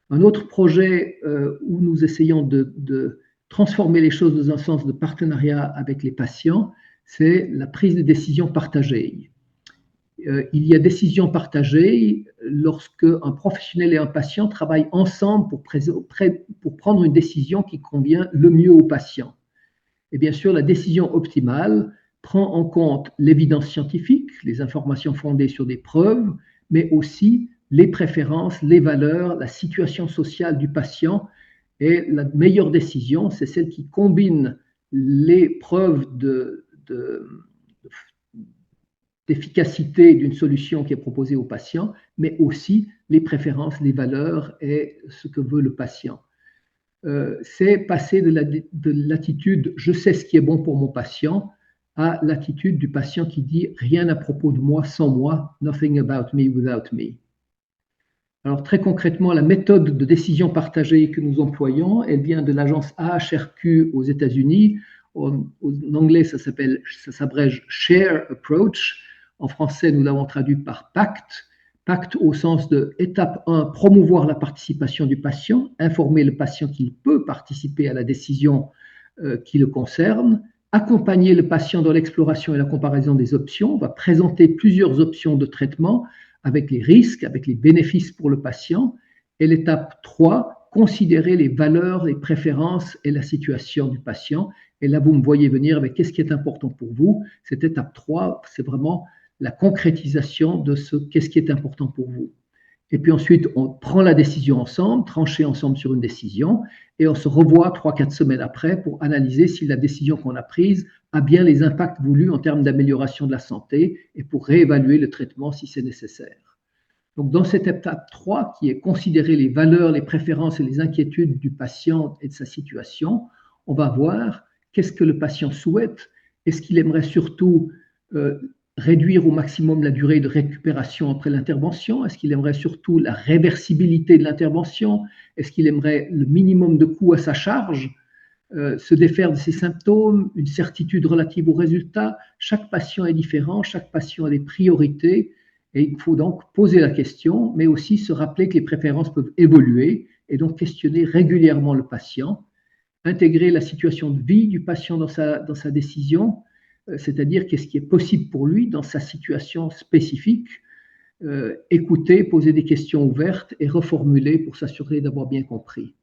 Un autre projet où nous essayons de transformer les choses dans un sens de partenariat avec les patients, c'est la prise de décision partagée. Il y a décision partagée lorsque un professionnel et un patient travaillent ensemble pour prendre une décision qui convient le mieux au patient. Et bien sûr, la décision optimale prend en compte l'évidence scientifique, les informations fondées sur des preuves, mais aussi les préférences, les valeurs, la situation sociale du patient. Et la meilleure décision, c'est celle qui combine les preuves d'efficacité d'une solution qui est proposée au patient, mais aussi les préférences, les valeurs et ce que veut le patient. C'est passer de l'attitude « je sais ce qui est bon pour mon patient » à l'attitude du patient qui dit « rien à propos de moi sans moi, nothing about me without me ». Alors très concrètement, la méthode de décision partagée que nous employons, elle vient de l'agence AHRQ aux États-Unis. En anglais, ça s'abrège Share Approach. En français, nous l'avons traduit par PACT. PACT au sens de étape 1, promouvoir la participation du patient, informer le patient qu'il peut participer à la décision qui le concerne. accompagner le patient dans l'exploration et la comparaison des options. On va présenter plusieurs options de traitement avec les risques, avec les bénéfices pour le patient. Et l'étape 3, considérer les valeurs, les préférences et la situation du patient. Et là, vous me voyez venir avec qu'est-ce qui est important pour vous. Cette étape 3, c'est vraiment la concrétisation de ce qu'est-ce qui est important pour vous. Et puis ensuite, on prend la décision ensemble, trancher ensemble sur une décision, et on se revoit 3-4 semaines après pour analyser si la décision qu'on a prise a bien les impacts voulus en termes d'amélioration de la santé et pour réévaluer le traitement si c'est nécessaire. Donc, dans cette étape 3, qui est considérer les valeurs, les préférences et les inquiétudes du patient et de sa situation, on va voir qu'est-ce que le patient souhaite. Est-ce qu'il aimerait surtout réduire au maximum la durée de récupération après l'intervention? Est-ce qu'il aimerait surtout la réversibilité de l'intervention? Est-ce qu'il aimerait le minimum de coûts à sa charge? Se défaire de ses symptômes, une certitude relative aux résultats? Chaque patient est différent, chaque patient a des priorités. Et il faut donc poser la question, mais aussi se rappeler que les préférences peuvent évoluer et donc questionner régulièrement le patient, intégrer la situation de vie du patient dans sa décision, c'est-à-dire qu'est-ce qui est possible pour lui dans sa situation spécifique, écouter, poser des questions ouvertes et reformuler pour s'assurer d'avoir bien compris.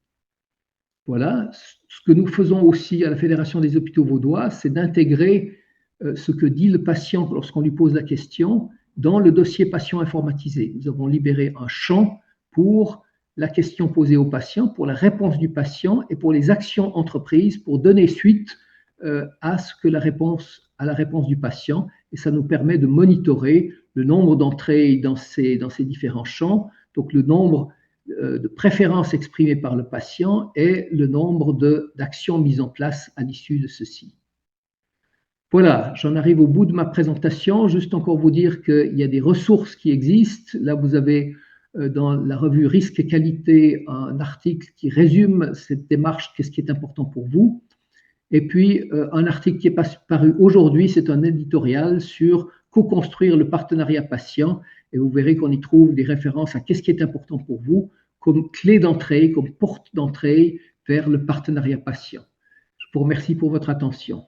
Voilà, ce que nous faisons aussi à la Fédération des hôpitaux vaudois, c'est d'intégrer ce que dit le patient lorsqu'on lui pose la question dans le dossier patient informatisé. Nous avons libéré un champ pour la question posée au patient, pour la réponse du patient et pour les actions entreprises pour donner suite à la réponse du patient. Et ça nous permet de monitorer le nombre d'entrées dans ces différents champs, donc le nombre de préférences exprimées par le patient et le nombre d'actions mises en place à l'issue de ceci. Voilà, j'en arrive au bout de ma présentation. Juste encore vous dire qu'il y a des ressources qui existent. Là, vous avez dans la revue Risque et Qualité un article qui résume cette démarche, qu'est-ce qui est important pour vous. Et puis, un article qui est paru aujourd'hui, c'est un éditorial sur co-construire le partenariat patient. Et vous verrez qu'on y trouve des références à qu'est-ce qui est important pour vous comme clé d'entrée, comme porte d'entrée vers le partenariat patient. Je vous remercie pour votre attention.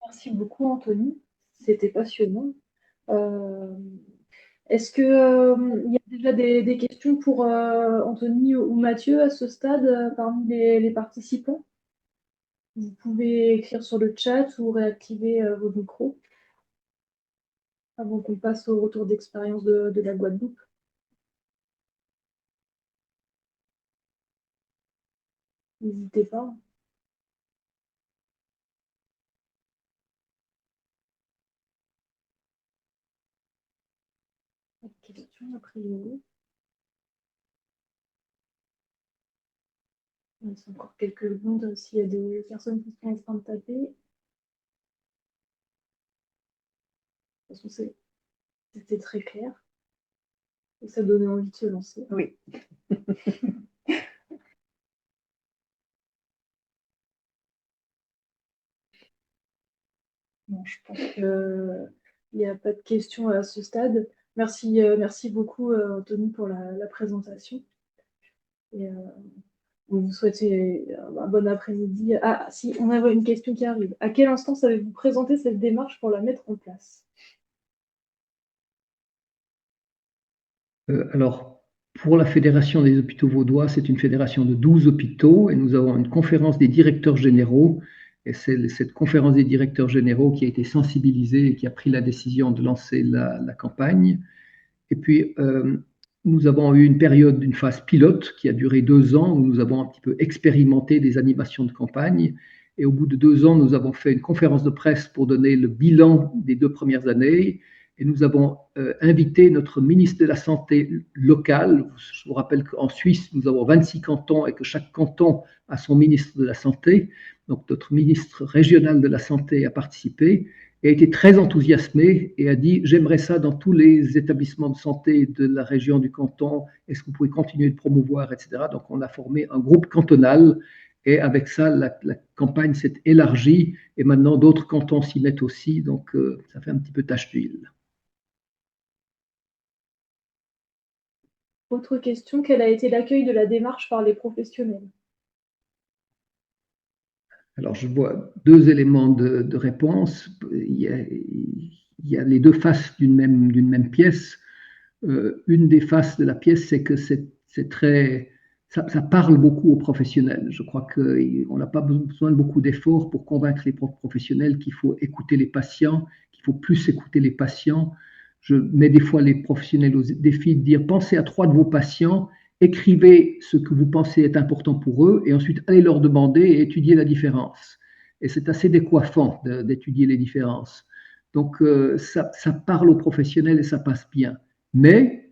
Merci beaucoup, Anthony. C'était passionnant. Est-ce qu'il y a déjà des questions pour Anthony ou Mathieu à ce stade parmi les participants? Vous pouvez écrire sur le chat ou réactiver vos micros avant qu'on passe au retour d'expérience de la Guadeloupe. N'hésitez pas. Question a priori. Il reste encore quelques secondes s'il y a des personnes qui sont en train de taper. De toute façon, c'était très clair. Et ça donnait envie de se lancer. Oui. Bon, je pense qu'il n'y a pas de questions à ce stade. Merci beaucoup, Anthony, pour la présentation. Et on vous souhaite un bon après-midi. Ah, si, on a une question qui arrive. À quel instant avez-vous présenté cette démarche pour la mettre en place? Alors, pour la Fédération des hôpitaux vaudois, c'est une fédération de 12 hôpitaux et nous avons une conférence des directeurs généraux. Et c'est cette conférence des directeurs généraux qui a été sensibilisée et qui a pris la décision de lancer la campagne. Et puis, nous avons eu une phase pilote qui a duré 2 ans où nous avons un petit peu expérimenté des animations de campagne. Et au bout de 2 ans, nous avons fait une conférence de presse pour donner le bilan des 2 premières années. Et nous avons invité notre ministre de la Santé local. Je vous rappelle qu'en Suisse, nous avons 26 cantons et que chaque canton a son ministre de la Santé. Donc, notre ministre régional de la Santé a participé et a été très enthousiasmé et a dit « J'aimerais ça dans tous les établissements de santé de la région du canton. Est-ce que vous pouvez continuer de promouvoir, etc. » Donc, on a formé un groupe cantonal et avec ça, la campagne s'est élargie et maintenant d'autres cantons s'y mettent aussi. Donc, ça fait un petit peu tache d'huile. Autre question, quel a été l'accueil de la démarche par les professionnels? Alors, je vois deux éléments de réponse. Il y a les deux faces d'une même pièce. Une des faces de la pièce, c'est que c'est très, ça parle beaucoup aux professionnels. Je crois qu'on n'a pas besoin de beaucoup d'efforts pour convaincre les professionnels qu'il faut écouter les patients, qu'il faut plus écouter les patients. Je mets des fois les professionnels au défi de dire pensez à trois de vos patients, écrivez ce que vous pensez est important pour eux et ensuite allez leur demander et étudier la différence. Et c'est assez décoiffant d'étudier les différences. Donc, ça parle aux professionnels et ça passe bien. Mais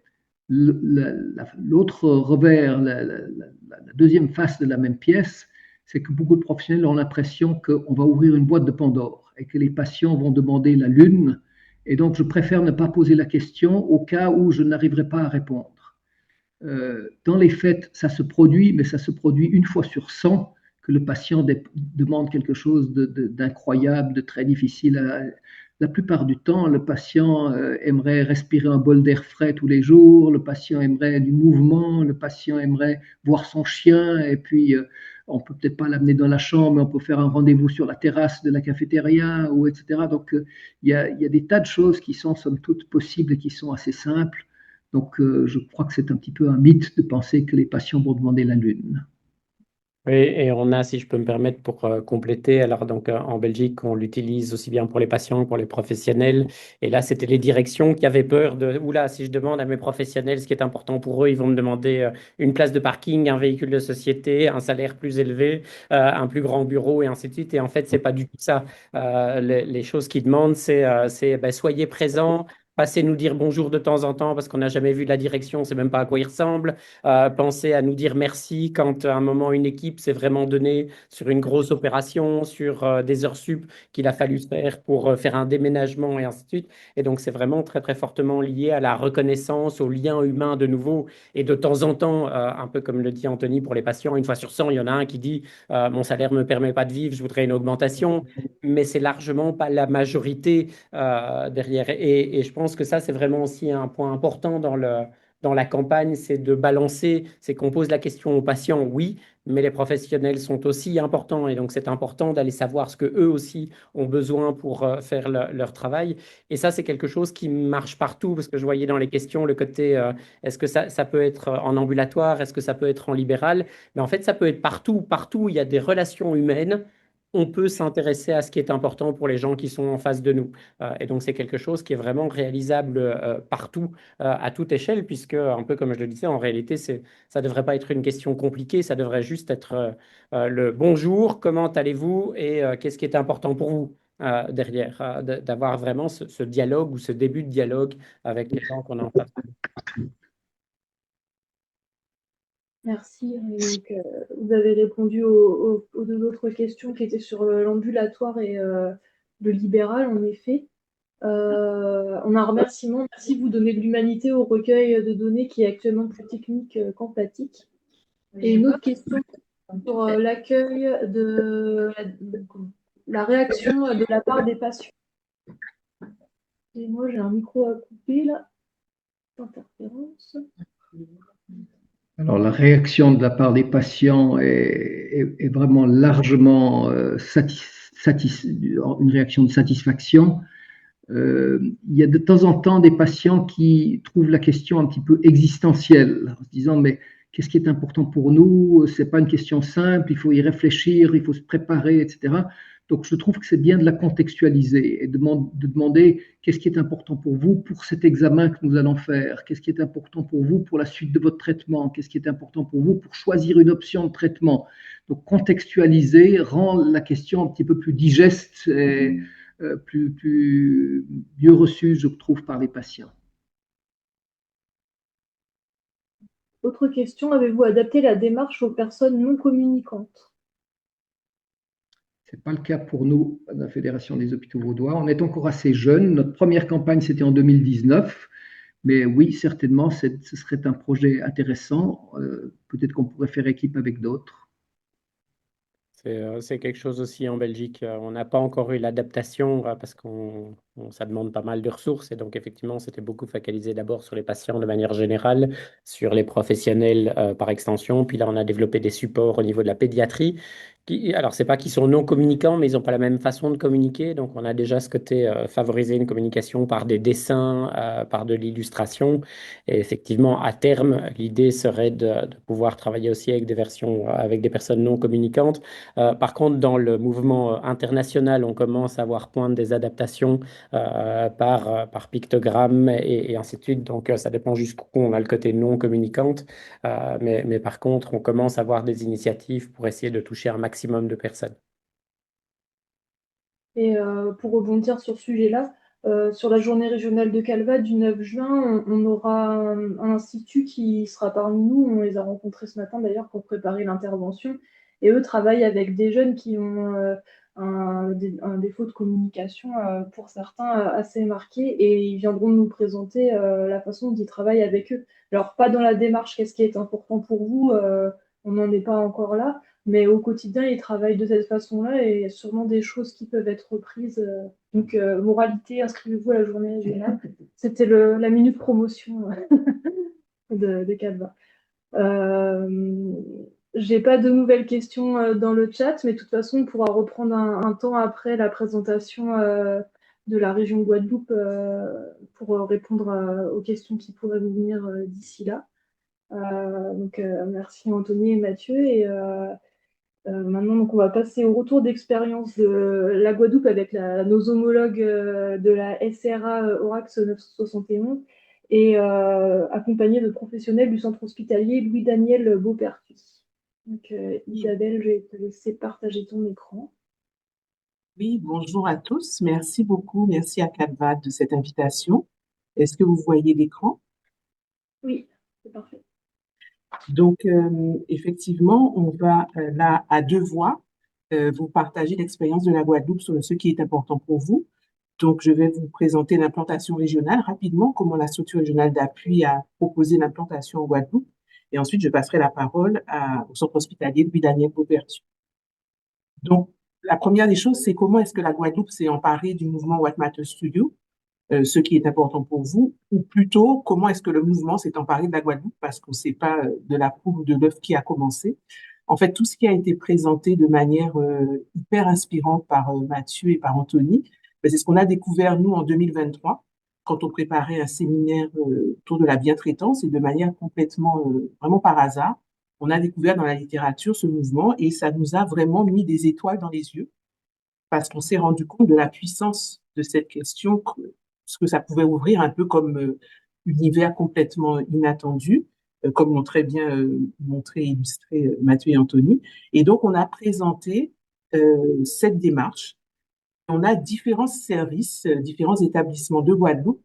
l'autre revers, la deuxième face de la même pièce, c'est que beaucoup de professionnels ont l'impression qu'on va ouvrir une boîte de Pandore et que les patients vont demander la lune. Et donc, je préfère ne pas poser la question au cas où je n'arriverai pas à répondre. Dans les faits, ça se produit, mais ça se produit une fois sur 100 que le patient demande quelque chose d'incroyable, de très difficile. La plupart du temps, le patient aimerait respirer un bol d'air frais tous les jours, le patient aimerait du mouvement, le patient aimerait voir son chien, et puis on peut peut-être pas l'amener dans la chambre, mais on peut faire un rendez-vous sur la terrasse de la cafétéria, ou etc. Donc, il y a des tas de choses qui sont somme toute possibles et qui sont assez simples. Donc, je crois que c'est un petit peu un mythe de penser que les patients vont demander la lune. Oui, et on a, si je peux me permettre, pour compléter, alors donc en Belgique, on l'utilise aussi bien pour les patients que pour les professionnels. Et là, c'était les directions qui avaient peur de, oula, si je demande à mes professionnels ce qui est important pour eux, ils vont me demander une place de parking, un véhicule de société, un salaire plus élevé, un plus grand bureau et ainsi de suite. Et en fait, c'est pas du tout ça. Les choses qu'ils demandent, c'est ben, soyez présents. Passez nous dire bonjour de temps en temps parce qu'on n'a jamais vu la direction, on ne sait même pas à quoi il ressemble. Pensez à nous dire merci quand à un moment une équipe s'est vraiment donnée sur une grosse opération, sur des heures sup qu'il a fallu faire pour faire un déménagement et ainsi de suite. Et donc c'est vraiment très très fortement lié à la reconnaissance, au lien humain de nouveau. Et de temps en temps, un peu comme le dit Anthony pour les patients, une fois sur 100, il y en a un qui dit mon salaire ne me permet pas de vivre, je voudrais une augmentation. Mais c'est largement pas la majorité derrière. Et je pense que ça, c'est vraiment aussi un point important dans la campagne, c'est de balancer, c'est qu'on pose la question aux patients, oui, mais les professionnels sont aussi importants et donc c'est important d'aller savoir ce que eux aussi ont besoin pour faire leur travail. Et ça, c'est quelque chose qui marche partout parce que je voyais dans les questions le côté, est-ce que ça peut être en ambulatoire, est-ce que ça peut être en libéral? Mais en fait, ça peut être partout. Partout, il y a des relations humaines. On peut s'intéresser à ce qui est important pour les gens qui sont en face de nous. Et donc, c'est quelque chose qui est vraiment réalisable partout à toute échelle, puisque, un peu comme je le disais, en réalité, ça ne devrait pas être une question compliquée, ça devrait juste être le bonjour, comment allez-vous et qu'est-ce qui est important pour vous derrière, d'avoir vraiment ce dialogue ou ce début de dialogue avec les gens qu'on a en face. Merci. Et donc, vous avez répondu aux deux autres questions qui étaient sur l'ambulatoire et le libéral, en effet. On a un remerciement. Merci, vous donnez de l'humanité au recueil de données qui est actuellement plus technique qu'empathique. Et une autre question sur l'accueil de la réaction de la part des patients. Et moi, j'ai un micro à couper là. Interférence. Alors, la réaction de la part des patients est vraiment largement une réaction de satisfaction. Il y a de temps en temps des patients qui trouvent la question un petit peu existentielle, en se disant mais qu'est-ce qui est important pour nous? C'est pas une question simple, il faut y réfléchir, il faut se préparer, etc. Donc je trouve que c'est bien de la contextualiser et de demander qu'est-ce qui est important pour vous pour cet examen que nous allons faire, qu'est-ce qui est important pour vous pour la suite de votre traitement, qu'est-ce qui est important pour vous pour choisir une option de traitement. Donc contextualiser rend la question un petit peu plus digeste et mieux reçue, je trouve, par les patients. Autre question, avez-vous adapté la démarche aux personnes non communicantes? Ce n'est pas le cas pour nous, à la Fédération des hôpitaux vaudois. On est encore assez jeunes. Notre première campagne, c'était en 2019. Mais oui, certainement, ce serait un projet intéressant. Peut-être qu'on pourrait faire équipe avec d'autres. C'est quelque chose aussi en Belgique. On n'a pas encore eu l'adaptation parce ça demande pas mal de ressources. Et donc, effectivement, c'était beaucoup focalisé d'abord sur les patients de manière générale, sur les professionnels par extension. Puis là, on a développé des supports au niveau de la pédiatrie. Alors, c'est pas qu'ils sont non communicants, mais ils n'ont pas la même façon de communiquer. Donc, on a déjà ce côté favoriser une communication par des dessins, par de l'illustration. Et effectivement, à terme, l'idée serait de pouvoir travailler aussi avec des versions, avec des personnes non communicantes. Par contre, dans le mouvement international, on commence à voir poindre des adaptations par pictogramme et ainsi de suite. Donc, ça dépend jusqu'où on a le côté non communicante. Mais par contre, on commence à voir des initiatives pour essayer de toucher un maximum de personnes. Et pour rebondir sur ce sujet-là, sur la journée régionale de Calva du 9 juin, on aura un institut qui sera parmi nous. On les a rencontrés ce matin d'ailleurs pour préparer l'intervention. Et eux travaillent avec des jeunes qui ont un défaut de communication pour certains assez marqué et ils viendront nous présenter la façon dont ils travaillent avec eux. Alors, pas dans la démarche, qu'est-ce qui est important pour vous, on n'en est pas encore là. Mais au quotidien, ils travaillent de cette façon-là et il y a sûrement des choses qui peuvent être reprises. Donc, moralité, inscrivez-vous à la journée régionale. C'était la minute promotion de Canva. J'ai pas de nouvelles questions dans le chat, mais de toute façon, on pourra reprendre un temps après la présentation de la région Guadeloupe pour répondre aux questions qui pourraient vous venir d'ici là. Donc, merci Anthony et Mathieu. Et maintenant, donc, on va passer au retour d'expérience de la Guadeloupe avec nos homologues de la SRA Orax 971 et accompagnés de professionnels du centre hospitalier Louis-Daniel Beaupertuis. Donc, Isabelle, je vais te laisser partager ton écran. Oui, bonjour à tous. Merci beaucoup. Merci à Canva de cette invitation. Est-ce que vous voyez l'écran? Oui, c'est parfait. Donc, effectivement, on va là à deux voix vous partager l'expérience de la Guadeloupe sur ce qui est important pour vous. Donc, je vais vous présenter l'implantation régionale rapidement, comment la structure régionale d'appui a proposé l'implantation en Guadeloupe. Et ensuite, je passerai la parole au centre hospitalier Louis-Daniel Beaupertuis. Donc, la première des choses, c'est comment est-ce que la Guadeloupe s'est emparée du mouvement What Matters Studio, ce qui est important pour vous, ou plutôt, comment est-ce que le mouvement s'est emparé de la Guadeloupe, parce qu'on ne sait pas de la poule ou de l'œuf qui a commencé. En fait, tout ce qui a été présenté de manière hyper inspirante par Mathieu et par Anthony, c'est ce qu'on a découvert, nous, en 2023, quand on préparait un séminaire autour de la bientraitance, et de manière complètement, vraiment par hasard, on a découvert dans la littérature ce mouvement, et ça nous a vraiment mis des étoiles dans les yeux, parce qu'on s'est rendu compte de la puissance de cette question, ce que ça pouvait ouvrir un peu comme univers complètement inattendu, comme l'ont très bien montré et illustré Mathieu et Anthony. Et donc, on a présenté cette démarche. On a différents services, différents établissements de Guadeloupe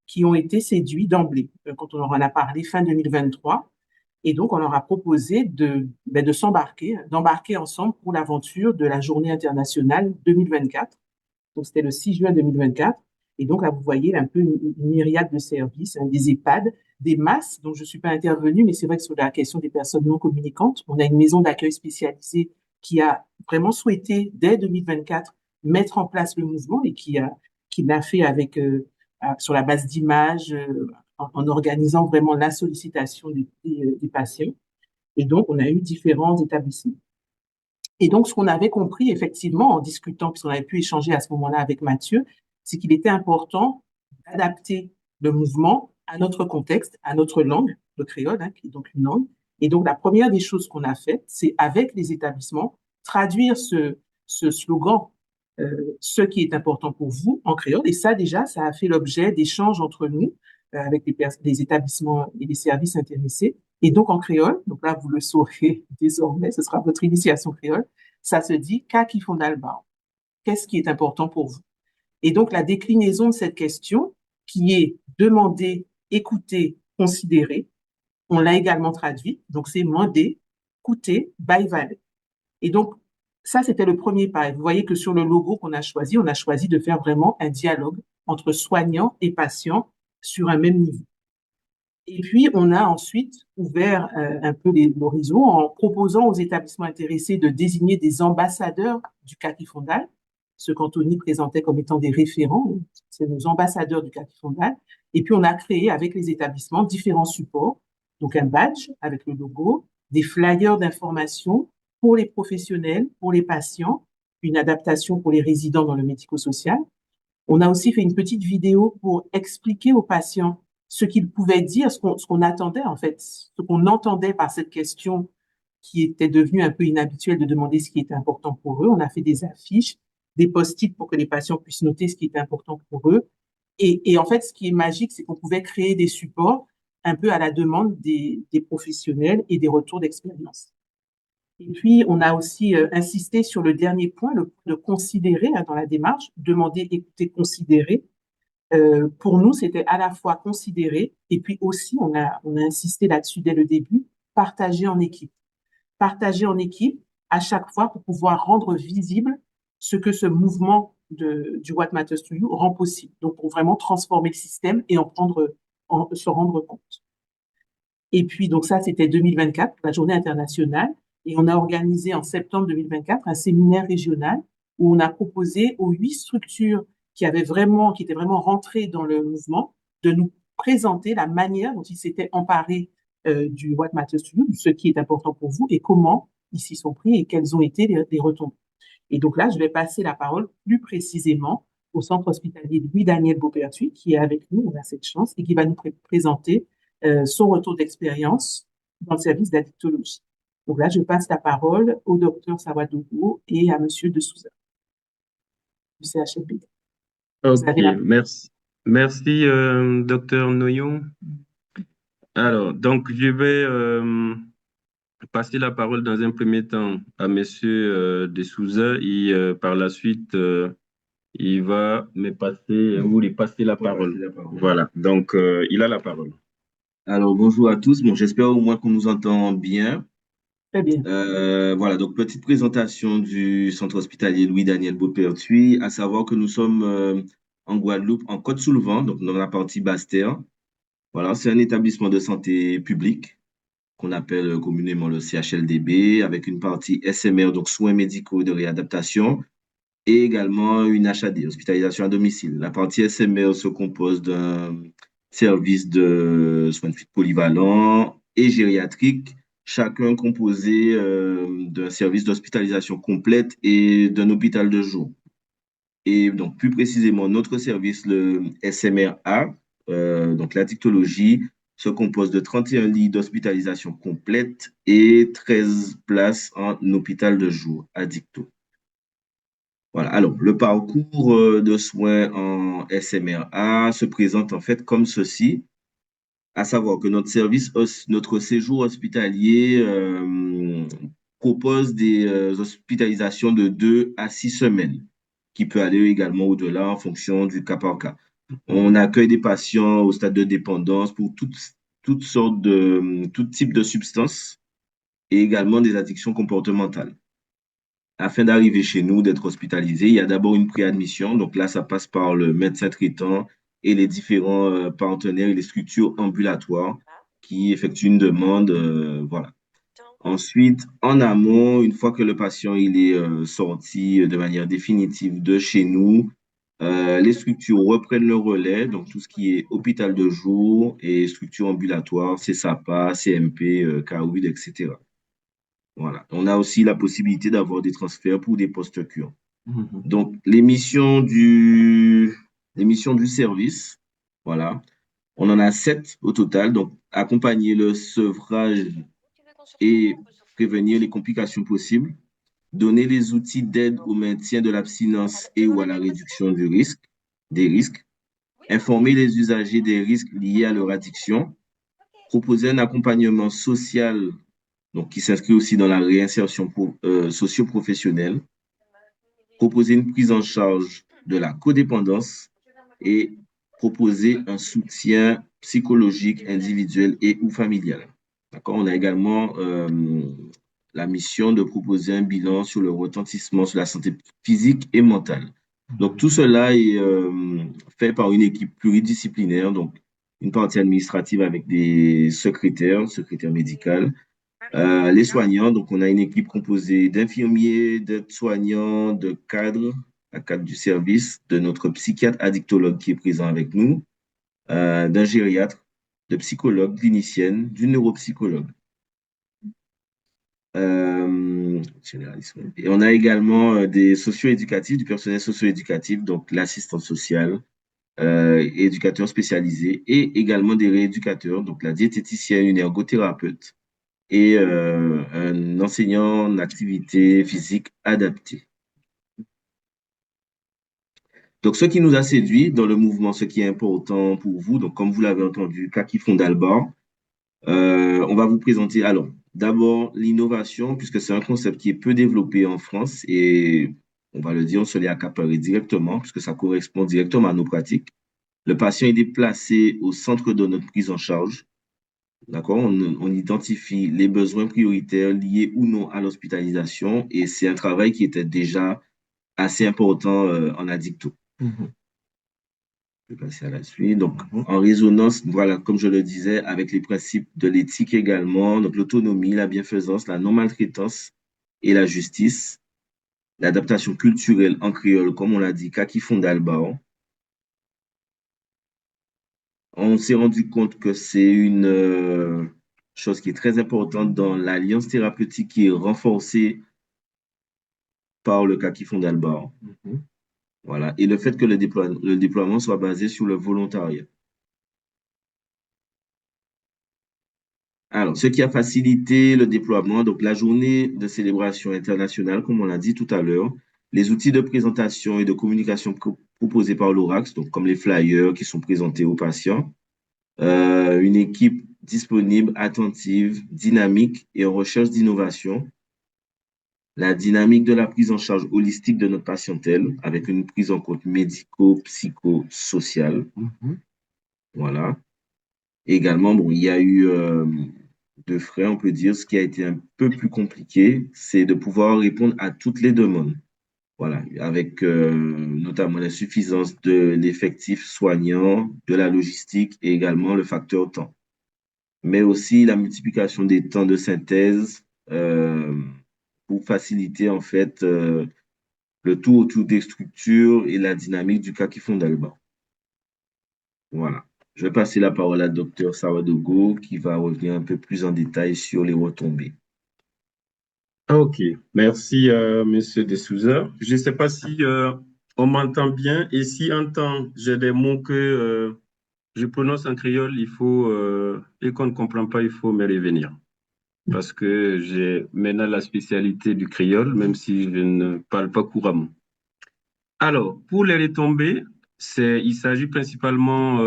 qui ont été séduits d'emblée. Quand on leur en a parlé fin 2023, et donc, on leur a proposé d'embarquer ensemble pour l'aventure de la Journée internationale 2024. Donc, c'était le 6 juin 2024. Et donc, là, vous voyez un peu une myriade de services, des EHPAD, des masses, dont je ne suis pas intervenue, mais c'est vrai que sur la question des personnes non communicantes, on a une maison d'accueil spécialisée qui a vraiment souhaité, dès 2024, mettre en place le mouvement et qui l'a fait avec, sur la base d'images, en organisant vraiment la sollicitation des patients. Et donc, on a eu différents établissements. Et donc, ce qu'on avait compris, effectivement, en discutant, puisqu'on avait pu échanger à ce moment-là avec Mathieu, c'est qu'il était important d'adapter le mouvement à notre contexte, à notre langue, le créole, qui est donc une langue. Et donc, la première des choses qu'on a faites, c'est avec les établissements, traduire ce slogan, ce qui est important pour vous, en créole. Et ça, déjà, ça a fait l'objet d'échanges entre nous, avec les établissements et les services intéressés. Et donc, en créole, donc là, vous le saurez désormais, ce sera votre initiation créole, ça se dit « Kaki Fondalbao ». Qu'est-ce qui est important pour vous? Et donc, la déclinaison de cette question, qui est demander, écouter, considérer, on l'a également traduit. Donc, c'est demander, écouter, baïvaler. Et donc, ça, c'était le premier pas. Et vous voyez que sur le logo qu'on a choisi, on a choisi de faire vraiment un dialogue entre soignants et patients sur un même niveau. Et puis, on a ensuite ouvert un peu l'horizon en proposant aux établissements intéressés de désigner des ambassadeurs du kaki fondal, ce qu'Anthony présentait comme étant des référents, c'est nos ambassadeurs du kaki fondal. Et puis, on a créé avec les établissements différents supports, donc un badge avec le logo, des flyers d'information pour les professionnels, pour les patients, une adaptation pour les résidents dans le médico-social. On a aussi fait une petite vidéo pour expliquer aux patients ce qu'ils pouvaient dire, ce qu'on attendait en fait, ce qu'on entendait par cette question qui était devenue un peu inhabituelle de demander ce qui était important pour eux. On a fait des affiches, des post-it pour que les patients puissent noter ce qui était important pour eux. Et en fait, ce qui est magique, c'est qu'on pouvait créer des supports un peu à la demande des professionnels et des retours d'expérience. Et puis, on a aussi insisté sur le dernier point, le point de considérer dans la démarche, demander, écouter, considérer. Pour nous, c'était à la fois considérer et puis aussi, on a insisté là-dessus dès le début, partager en équipe. Partager en équipe à chaque fois pour pouvoir rendre visible ce que ce mouvement du What Matters to You rend possible. Donc, pour vraiment transformer le système et se rendre compte. Et puis, donc ça, c'était 2024, la journée internationale. Et on a organisé en septembre 2024 un séminaire régional où on a proposé aux 8 structures qui étaient vraiment rentrées dans le mouvement de nous présenter la manière dont ils s'étaient emparés du What Matters to You, ce qui est important pour vous et comment ils s'y sont pris et quelles ont été les retombées. Et donc là, je vais passer la parole plus précisément au centre hospitalier Louis-Daniel Beauperthuis, qui est avec nous, on a cette chance, et qui va nous présenter son retour d'expérience dans le service d'addictologie. Donc là, je passe la parole au docteur Sawadogo et à monsieur de Souza, du CHLB. Ok, merci. Merci, docteur Noyon. Alors, donc, je vais passer la parole dans un premier temps à monsieur de Souza et par la suite, il va me passer, vous lui passer la parole. Voilà, donc, il a la parole. Alors, bonjour à tous. Bon, j'espère au moins qu'on nous entend bien. Très bien. Voilà, donc petite présentation du centre hospitalier Louis-Daniel Beauperthuis, à savoir que nous sommes en Guadeloupe, en Côte-sous-le-Vent, donc dans la partie Basse-Terre. Voilà, c'est un établissement de santé public qu'on appelle communément le CHLDB, avec une partie SMR, donc soins médicaux de réadaptation, et également une HAD, hospitalisation à domicile. La partie SMR se compose d'un service de soins de suite polyvalent et gériatrique, chacun composé d'un service d'hospitalisation complète et d'un hôpital de jour. Et donc, plus précisément, notre service, le SMRA, donc l'addictologie, se compose de 31 lits d'hospitalisation complète et 13 places en hôpital de jour, addicto. Voilà. Alors, le parcours de soins en SMRA se présente en fait comme ceci, à savoir que notre séjour hospitalier propose des hospitalisations de 2 à 6 semaines, qui peut aller également au-delà en fonction du cas par cas. On accueille des patients au stade de dépendance pour tout type de substances et également des addictions comportementales. Afin d'arriver chez nous, d'être hospitalisé, il y a d'abord une préadmission. Donc là, ça passe par le médecin traitant et les différents partenaires et les structures ambulatoires qui effectuent une demande. Voilà. Ensuite, en amont, une fois que le patient il est sorti de manière définitive de chez nous, les structures reprennent le relais, donc tout ce qui est hôpital de jour et structures ambulatoires, CSAPA, CMP, CARUD, etc. Voilà. On a aussi la possibilité d'avoir des transferts pour des postes cures. Donc, les missions du service, voilà. On en a 7 au total. Donc, accompagner le sevrage et prévenir les complications possibles, donner les outils d'aide au maintien de l'abstinence et ou à la réduction des risques, informer les usagers des risques liés à leur addiction, proposer un accompagnement social, donc qui s'inscrit aussi dans la réinsertion socio-professionnelle, proposer une prise en charge de la codépendance et proposer un soutien psychologique, individuel et ou familial. D'accord? On a également la mission de proposer un bilan sur le retentissement sur la santé physique et mentale. Donc, tout cela est fait par une équipe pluridisciplinaire, donc une partie administrative avec des secrétaires médicales. Les soignants, donc on a une équipe composée d'infirmiers, d'aides-soignants, de cadres, à cadre du service, de notre psychiatre addictologue qui est présent avec nous, d'un gériatre, de psychologue, clinicienne, d'une neuropsychologue. Et on a également des socio-éducatifs, du personnel socio-éducatif, donc l'assistant social, éducateurs spécialisés, et également des rééducateurs, donc la diététicienne, une ergothérapeute et un enseignant en activité physique adaptée. Donc, ce qui nous a séduit dans le mouvement, ce qui est important pour vous, donc comme vous l'avez entendu, Kaki Fondalbar, on va vous présenter, alors, d'abord l'innovation, puisque c'est un concept qui est peu développé en France et on va le dire, on se l'est accaparé directement, puisque ça correspond directement à nos pratiques. Le patient est déplacé au centre de notre prise en charge. D'accord? On identifie les besoins prioritaires liés ou non à l'hospitalisation et c'est un travail qui était déjà assez important en addicto. Je vais passer à la suite. Donc, en résonance, voilà, comme je le disais, avec les principes de l'éthique également, donc l'autonomie, la bienfaisance, la non-maltraitance et la justice, l'adaptation culturelle en créole, comme on l'a dit, Kaki Fondalbao. On s'est rendu compte que c'est une chose qui est très importante dans l'alliance thérapeutique qui est renforcée par le Kaki Fondalbao. Voilà. Et le fait que le déploiement soit basé sur le volontariat. Alors, ce qui a facilité le déploiement, donc la journée de célébration internationale, comme on l'a dit tout à l'heure, les outils de présentation et de communication proposés par l'ORAX, donc comme les flyers qui sont présentés aux patients, une équipe disponible, attentive, dynamique et en recherche d'innovation, la dynamique de la prise en charge holistique de notre patientèle avec une prise en compte médico-psychosociale. Voilà. Également, bon, il y a eu deux frais, on peut dire. Ce qui a été un peu plus compliqué, c'est de pouvoir répondre à toutes les demandes. Voilà, avec notamment la suffisance de l'effectif soignant, de la logistique et également le facteur temps. Mais aussi la multiplication des temps de synthèse pour faciliter en fait le tout autour des structures et la dynamique du Kaki Fondalbao. Voilà. Je vais passer la parole à Dr Sawadogo qui va revenir un peu plus en détail sur les retombées. Ok, merci Monsieur De Souza. Je ne sais pas si on m'entend bien et si j'ai des mots que je prononce en créole, il faut et qu'on ne comprend pas, il faut me revenir. Parce que j'ai maintenant la spécialité du créole, même si je ne parle pas couramment. Alors, pour les retombées, il s'agit principalement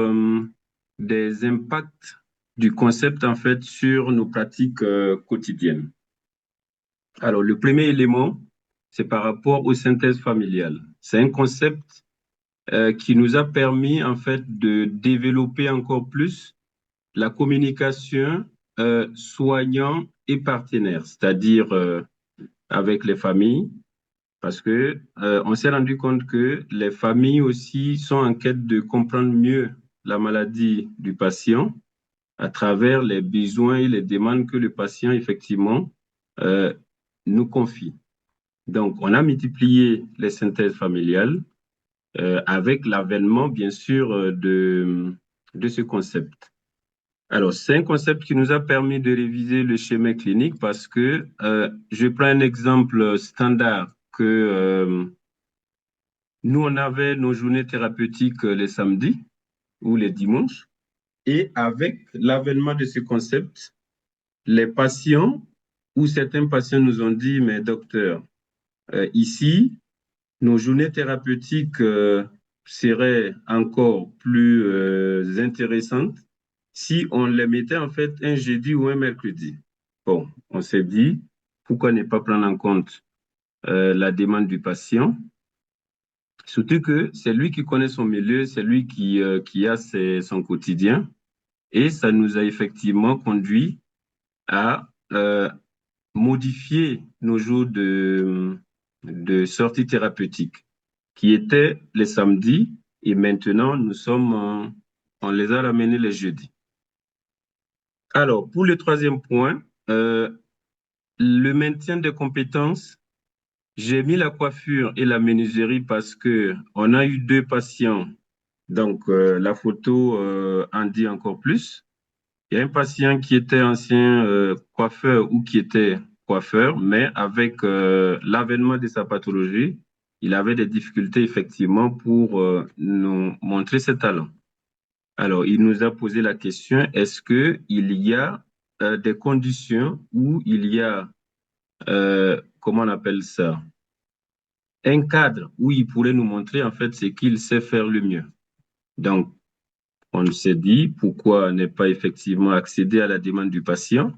des impacts du concept en fait sur nos pratiques quotidiennes. Alors, le premier élément, c'est par rapport aux synthèses familiales. C'est un concept qui nous a permis en fait de développer encore plus la communication soignant et partenaire, c'est-à-dire avec les familles, parce que on s'est rendu compte que les familles aussi sont en quête de comprendre mieux la maladie du patient à travers les besoins et les demandes que le patient effectivement nous confie. Donc, on a multiplié les synthèses familiales avec l'avènement, bien sûr, de ce concept. Alors, c'est un concept qui nous a permis de réviser le schéma clinique parce que je prends un exemple standard que nous, on avait nos journées thérapeutiques les samedis ou les dimanches. Et avec l'avènement de ce concept, les patients ou certains patients nous ont dit, mais docteur, ici, nos journées thérapeutiques seraient encore plus intéressantes si on les mettait en fait un jeudi ou un mercredi. Bon, on s'est dit, pourquoi ne pas prendre en compte la demande du patient? Surtout que c'est lui qui connaît son milieu, c'est lui qui a son quotidien. Et ça nous a effectivement conduit à modifier nos jours de sortie thérapeutique, qui étaient les samedis. Et maintenant, nous sommes on les a ramenés les jeudis. Alors, pour le troisième point, le maintien des compétences, j'ai mis la coiffure et la menuiserie parce que on a eu 2 patients. Donc, la photo en dit encore plus. Il y a un patient qui était ancien coiffeur ou qui était coiffeur, mais avec l'avènement de sa pathologie, il avait des difficultés effectivement pour nous montrer ses talents. Alors, il nous a posé la question, est-ce qu'il y a des conditions où il y a, comment on appelle ça, un cadre où il pourrait nous montrer en fait ce qu'il sait faire le mieux. Donc, on s'est dit, pourquoi ne pas effectivement accéder à la demande du patient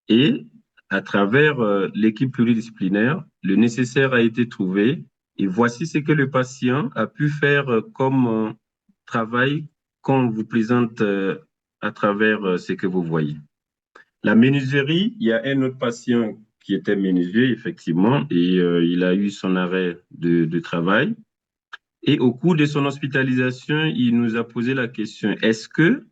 et à travers l'équipe pluridisciplinaire, le nécessaire a été trouvé et voici ce que le patient a pu faire comme travail qu'on vous présente à travers ce que vous voyez. La menuiserie, il y a un autre patient qui était menuisier, effectivement, et il a eu son arrêt de travail. Et au cours de son hospitalisation, il nous a posé la question, est-ce que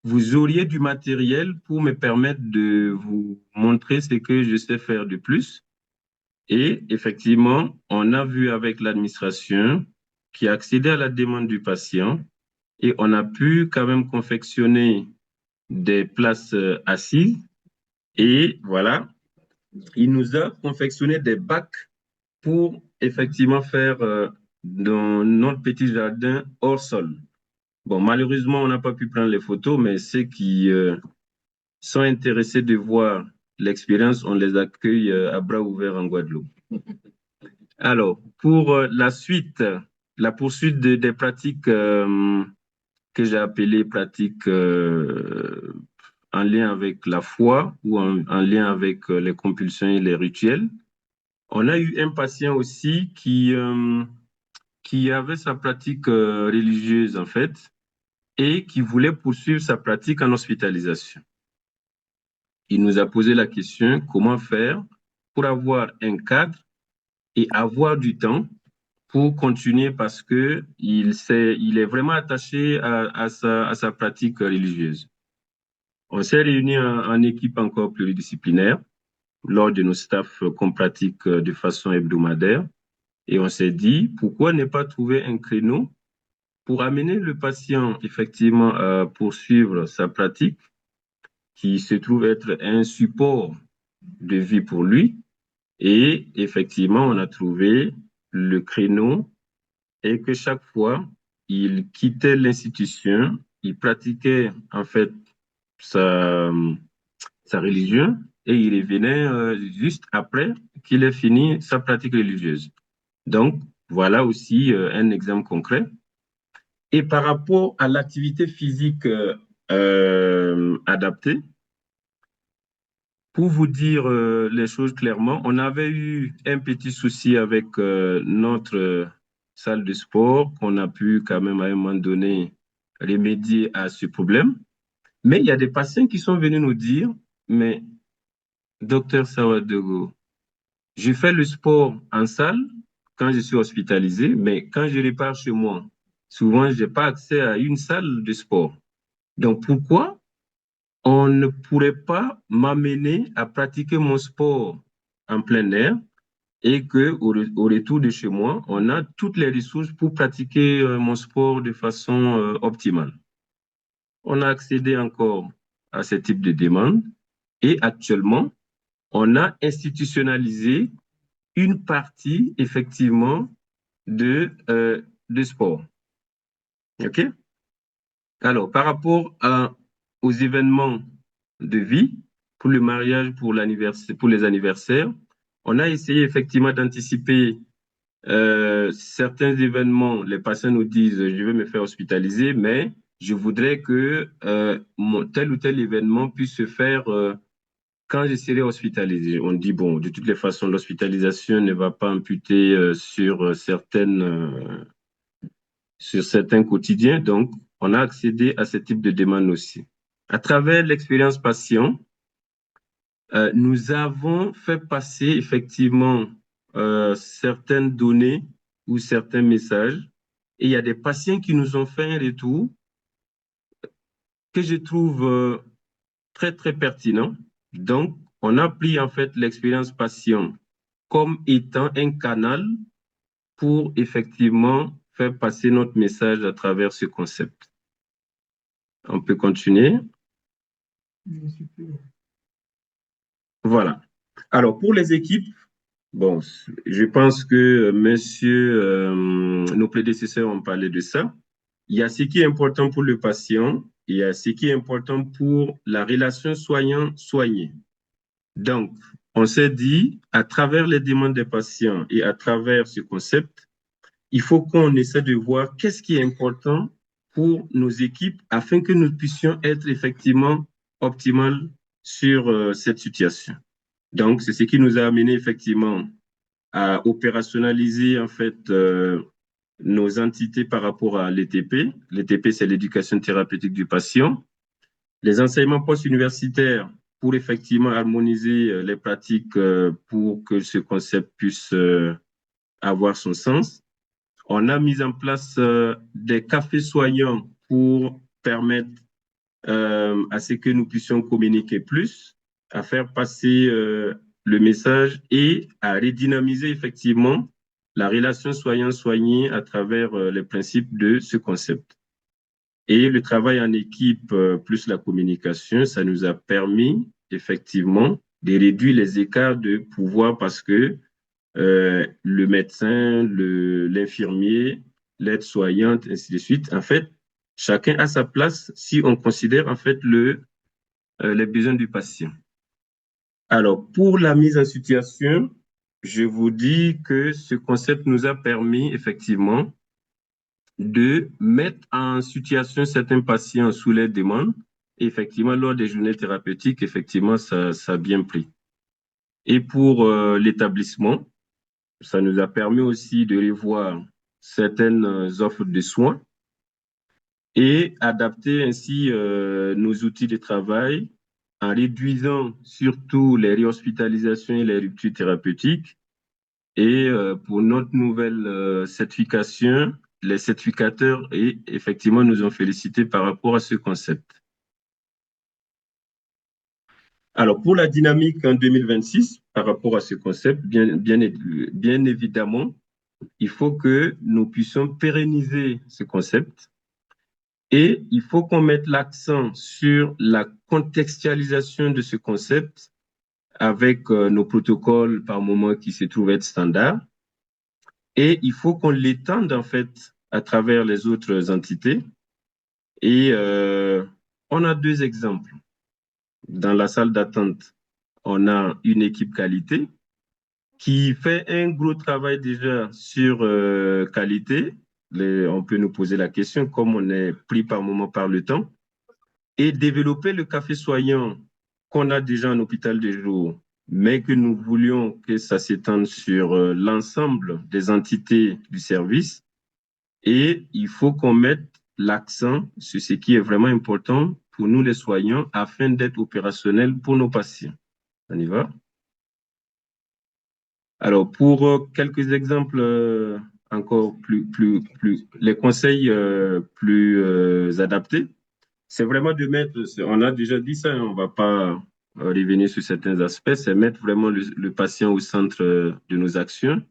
vous auriez du matériel pour me permettre de vous montrer ce que je sais faire de plus? Et effectivement, on a vu avec l'administration qui a accédé à la demande du patient et on a pu quand même confectionner des places assises. Et voilà, il nous a confectionné des bacs pour effectivement faire dans notre petit jardin hors sol. Bon, malheureusement, on n'a pas pu prendre les photos, mais ceux qui sont intéressés de voir l'expérience, on les accueille à bras ouverts en Guadeloupe. Alors, pour la suite, la poursuite des pratiques que j'ai appelées pratiques en lien avec la foi ou en lien avec les compulsions et les rituels, on a eu un patient aussi qui avait sa pratique religieuse en fait et qui voulait poursuivre sa pratique en hospitalisation. Il nous a posé la question comment faire pour avoir un cadre et avoir du temps pour continuer parce que il est vraiment attaché à sa pratique religieuse. On s'est réunis en équipe encore pluridisciplinaire lors de nos staffs qu'on pratique de façon hebdomadaire et on s'est dit pourquoi ne pas trouver un créneau pour amener le patient effectivement à poursuivre sa pratique qui se trouve être un support de vie pour lui. Et effectivement, on a trouvé le créneau et que chaque fois, il quittait l'institution, il pratiquait en fait sa religion et il revenait juste après qu'il ait fini sa pratique religieuse. Donc, voilà aussi un exemple concret. Et par rapport à l'activité physique adaptée, pour vous dire les choses clairement, on avait eu un petit souci avec notre salle de sport qu'on a pu quand même à un moment donné remédier à ce problème. Mais il y a des patients qui sont venus nous dire, mais docteur Sawadogo, je fais le sport en salle quand je suis hospitalisé, mais quand je repars chez moi, souvent, je n'ai pas accès à une salle de sport. Donc, pourquoi on ne pourrait pas m'amener à pratiquer mon sport en plein air et qu'au retour de chez moi, on a toutes les ressources pour pratiquer mon sport de façon optimale. On a accédé encore à ce type de demande et actuellement, on a institutionnalisé une partie effectivement de sport. OK? Alors, par rapport aux événements de vie, pour le mariage, pour les anniversaires, on a essayé effectivement d'anticiper certains événements. Les patients nous disent, je vais me faire hospitaliser, mais je voudrais que tel ou tel événement puisse se faire quand je serai hospitalisé. On dit, bon, de toutes les façons, l'hospitalisation ne va pas imputer sur certains quotidiens. Donc, on a accédé à ce type de demande aussi. À travers l'expérience patient, nous avons fait passer effectivement certaines données ou certains messages et il y a des patients qui nous ont fait un retour que je trouve très, très pertinent. Donc, on a pris en fait l'expérience patient comme étant un canal pour effectivement faire passer notre message à travers ce concept. On peut continuer. Voilà. Alors, pour les équipes, bon, je pense que nos prédécesseurs ont parlé de ça. Il y a ce qui est important pour le patient, il y a ce qui est important pour la relation soignant-soigné. Donc, on s'est dit, à travers les demandes des patients et à travers ce concept, il faut qu'on essaie de voir qu'est-ce qui est important pour nos équipes afin que nous puissions être effectivement optimales sur cette situation. Donc, c'est ce qui nous a amené effectivement à opérationnaliser en fait nos entités par rapport à l'ETP. L'ETP, c'est l'éducation thérapeutique du patient. Les enseignements post-universitaires pour effectivement harmoniser les pratiques pour que ce concept puisse avoir son sens. On a mis en place des cafés soignants pour permettre à ce que nous puissions communiquer plus, à faire passer le message et à redynamiser effectivement la relation soignant-soigné à travers les principes de ce concept. Et le travail en équipe plus la communication, ça nous a permis effectivement de réduire les écarts de pouvoir parce que le médecin, l'infirmier, l'aide-soignante, ainsi de suite, en fait, chacun a sa place si on considère en fait les besoins du patient. Alors, pour la mise en situation, je vous dis que ce concept nous a permis effectivement de mettre en situation certains patients sous les demandes. Et effectivement, lors des journées thérapeutiques, effectivement, ça a bien pris. Et pour l'établissement, ça nous a permis aussi de revoir certaines offres de soins et adapter ainsi nos outils de travail en réduisant surtout les réhospitalisations et les ruptures thérapeutiques. Et pour notre nouvelle certification, les certificateurs effectivement nous ont félicités par rapport à ce concept. Alors, pour la dynamique en 2026, par rapport à ce concept, bien évidemment, il faut que nous puissions pérenniser ce concept et il faut qu'on mette l'accent sur la contextualisation de ce concept avec nos protocoles par moment qui se trouvent être standards. Et il faut qu'on l'étende en fait à travers les autres entités. Et on a deux exemples. Dans la salle d'attente, on a une équipe qualité qui fait un gros travail déjà sur qualité. On peut nous poser la question, comme on est pris par moment par le temps, et développer le café soignant qu'on a déjà en hôpital de jour, mais que nous voulions que ça s'étende sur l'ensemble des entités du service. Et il faut qu'on mette l'accent sur ce qui est vraiment important pour nous les soignants afin d'être opérationnels pour nos patients. On y va? Alors, pour quelques exemples encore les conseils plus adaptés, c'est vraiment de mettre, on a déjà dit ça, on ne va pas revenir sur certains aspects, c'est mettre vraiment le patient au centre de nos actions,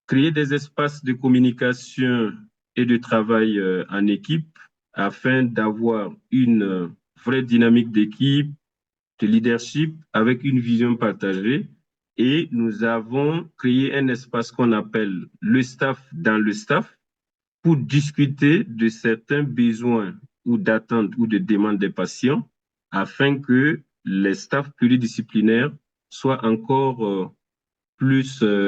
créer des espaces de communication et de travail en équipe afin d'avoir une vraie dynamique d'équipe, de leadership avec une vision partagée. Et nous avons créé un espace qu'on appelle le staff dans le staff pour discuter de certains besoins ou d'attentes ou de demandes des patients afin que les staffs pluridisciplinaires soient encore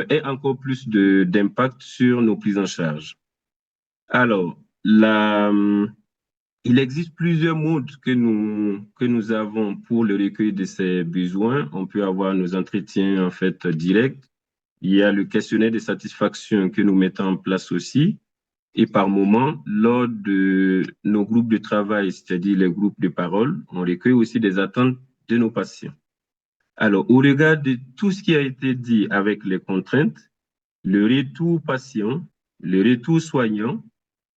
aient encore plus d'impact sur nos prises en charge. Alors, il existe plusieurs modes que nous avons pour le recueil de ces besoins. On peut avoir nos entretiens en fait directs. Il y a le questionnaire de satisfaction que nous mettons en place aussi. Et par moment, lors de nos groupes de travail, c'est-à-dire les groupes de parole, on recueille aussi des attentes de nos patients. Alors, au regard de tout ce qui a été dit avec les contraintes, le retour patient, le retour soignant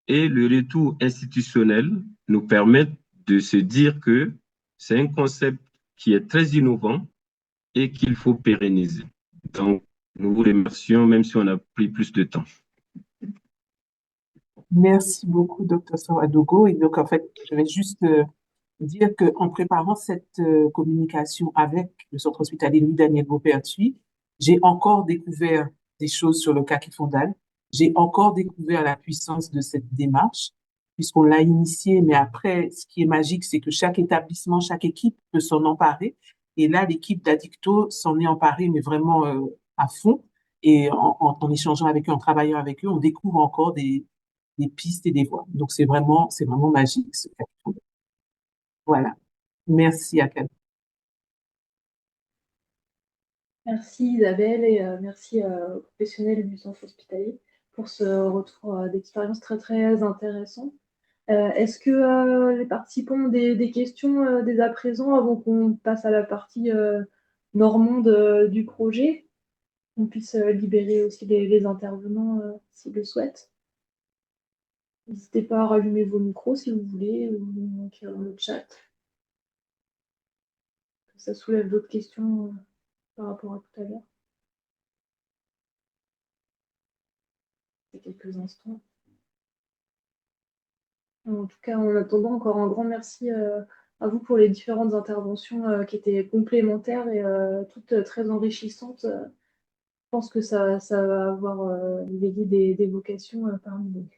et le retour institutionnel nous permettent de se dire que c'est un concept qui est très innovant et qu'il faut pérenniser. Donc, nous vous remercions, même si on a pris plus de temps. Merci beaucoup, Dr. Sawadogo. Et donc, en fait, je vais juste dire qu'en préparant cette communication avec le centre hospitalier Louis-Daniel Beauperthuis, j'ai encore découvert des choses sur le kaki fondal. J'ai encore découvert la puissance de cette démarche, puisqu'on l'a initiée, mais après, ce qui est magique, c'est que chaque établissement, chaque équipe peut s'en emparer. Et là, l'équipe d'Addicto s'en est emparée, mais vraiment à fond. Et en échangeant avec eux, en travaillant avec eux, on découvre encore des pistes et des voies. Donc, c'est vraiment magique, ce kaki fondal. Voilà. Merci, Akane. Merci Isabelle et merci aux professionnels du centre hospitalier pour ce retour d'expérience très très intéressant. Est-ce que les participants ont des questions dès à présent avant qu'on passe à la partie normande du projet? On puisse libérer aussi les intervenants s'ils le souhaitent. N'hésitez pas à rallumer vos micros si vous voulez ou écrire dans le chat. Ça soulève d'autres questions par rapport à tout à l'heure. C'est quelques instants. En tout cas, en attendant, encore un grand merci à vous pour les différentes interventions qui étaient complémentaires et toutes très enrichissantes. Je pense que ça va avoir éveillé des vocations parmi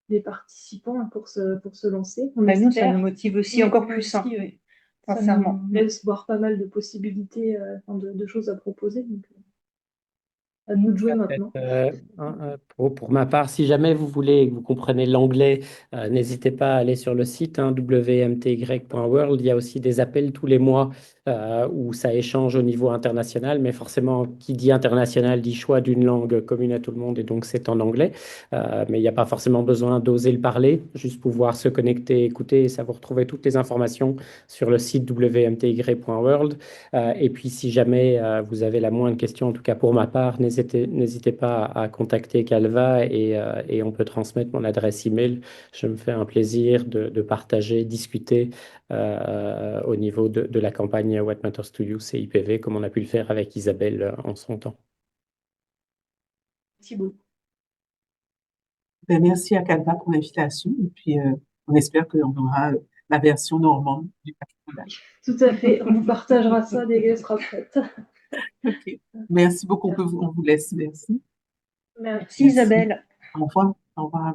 les participants pour se lancer. Nous, ça nous motive aussi encore plus. Oui, sincèrement. Ça nous laisse voir pas mal de possibilités, de choses à proposer. Donc, à nous de jouer maintenant. Pour ma part, si jamais vous voulez et que vous comprenez l'anglais, n'hésitez pas à aller sur le site wmty.world. Il y a aussi des appels tous les mois où ça échange au niveau international, mais forcément, qui dit international dit choix d'une langue commune à tout le monde, et donc c'est en anglais. Mais il n'y a pas forcément besoin d'oser le parler, juste pouvoir se connecter, écouter, et ça vous retrouvez toutes les informations sur le site wmty.world. Et puis, si jamais vous avez la moindre question, en tout cas pour ma part, n'hésitez pas à contacter Calva et on peut transmettre mon adresse email. Je me fais un plaisir de partager, discuter au niveau de la campagne What Matters to You CIPV, comme on a pu le faire avec Isabelle en son temps. Merci beaucoup. Merci à Calva pour l'invitation. Et puis, on espère qu'on aura la version normande du kaki fondal. Tout à fait. On vous partagera ça dès qu'elle sera prête. Ok. Merci beaucoup. On vous laisse. Merci. Merci Isabelle. Au revoir. Au revoir.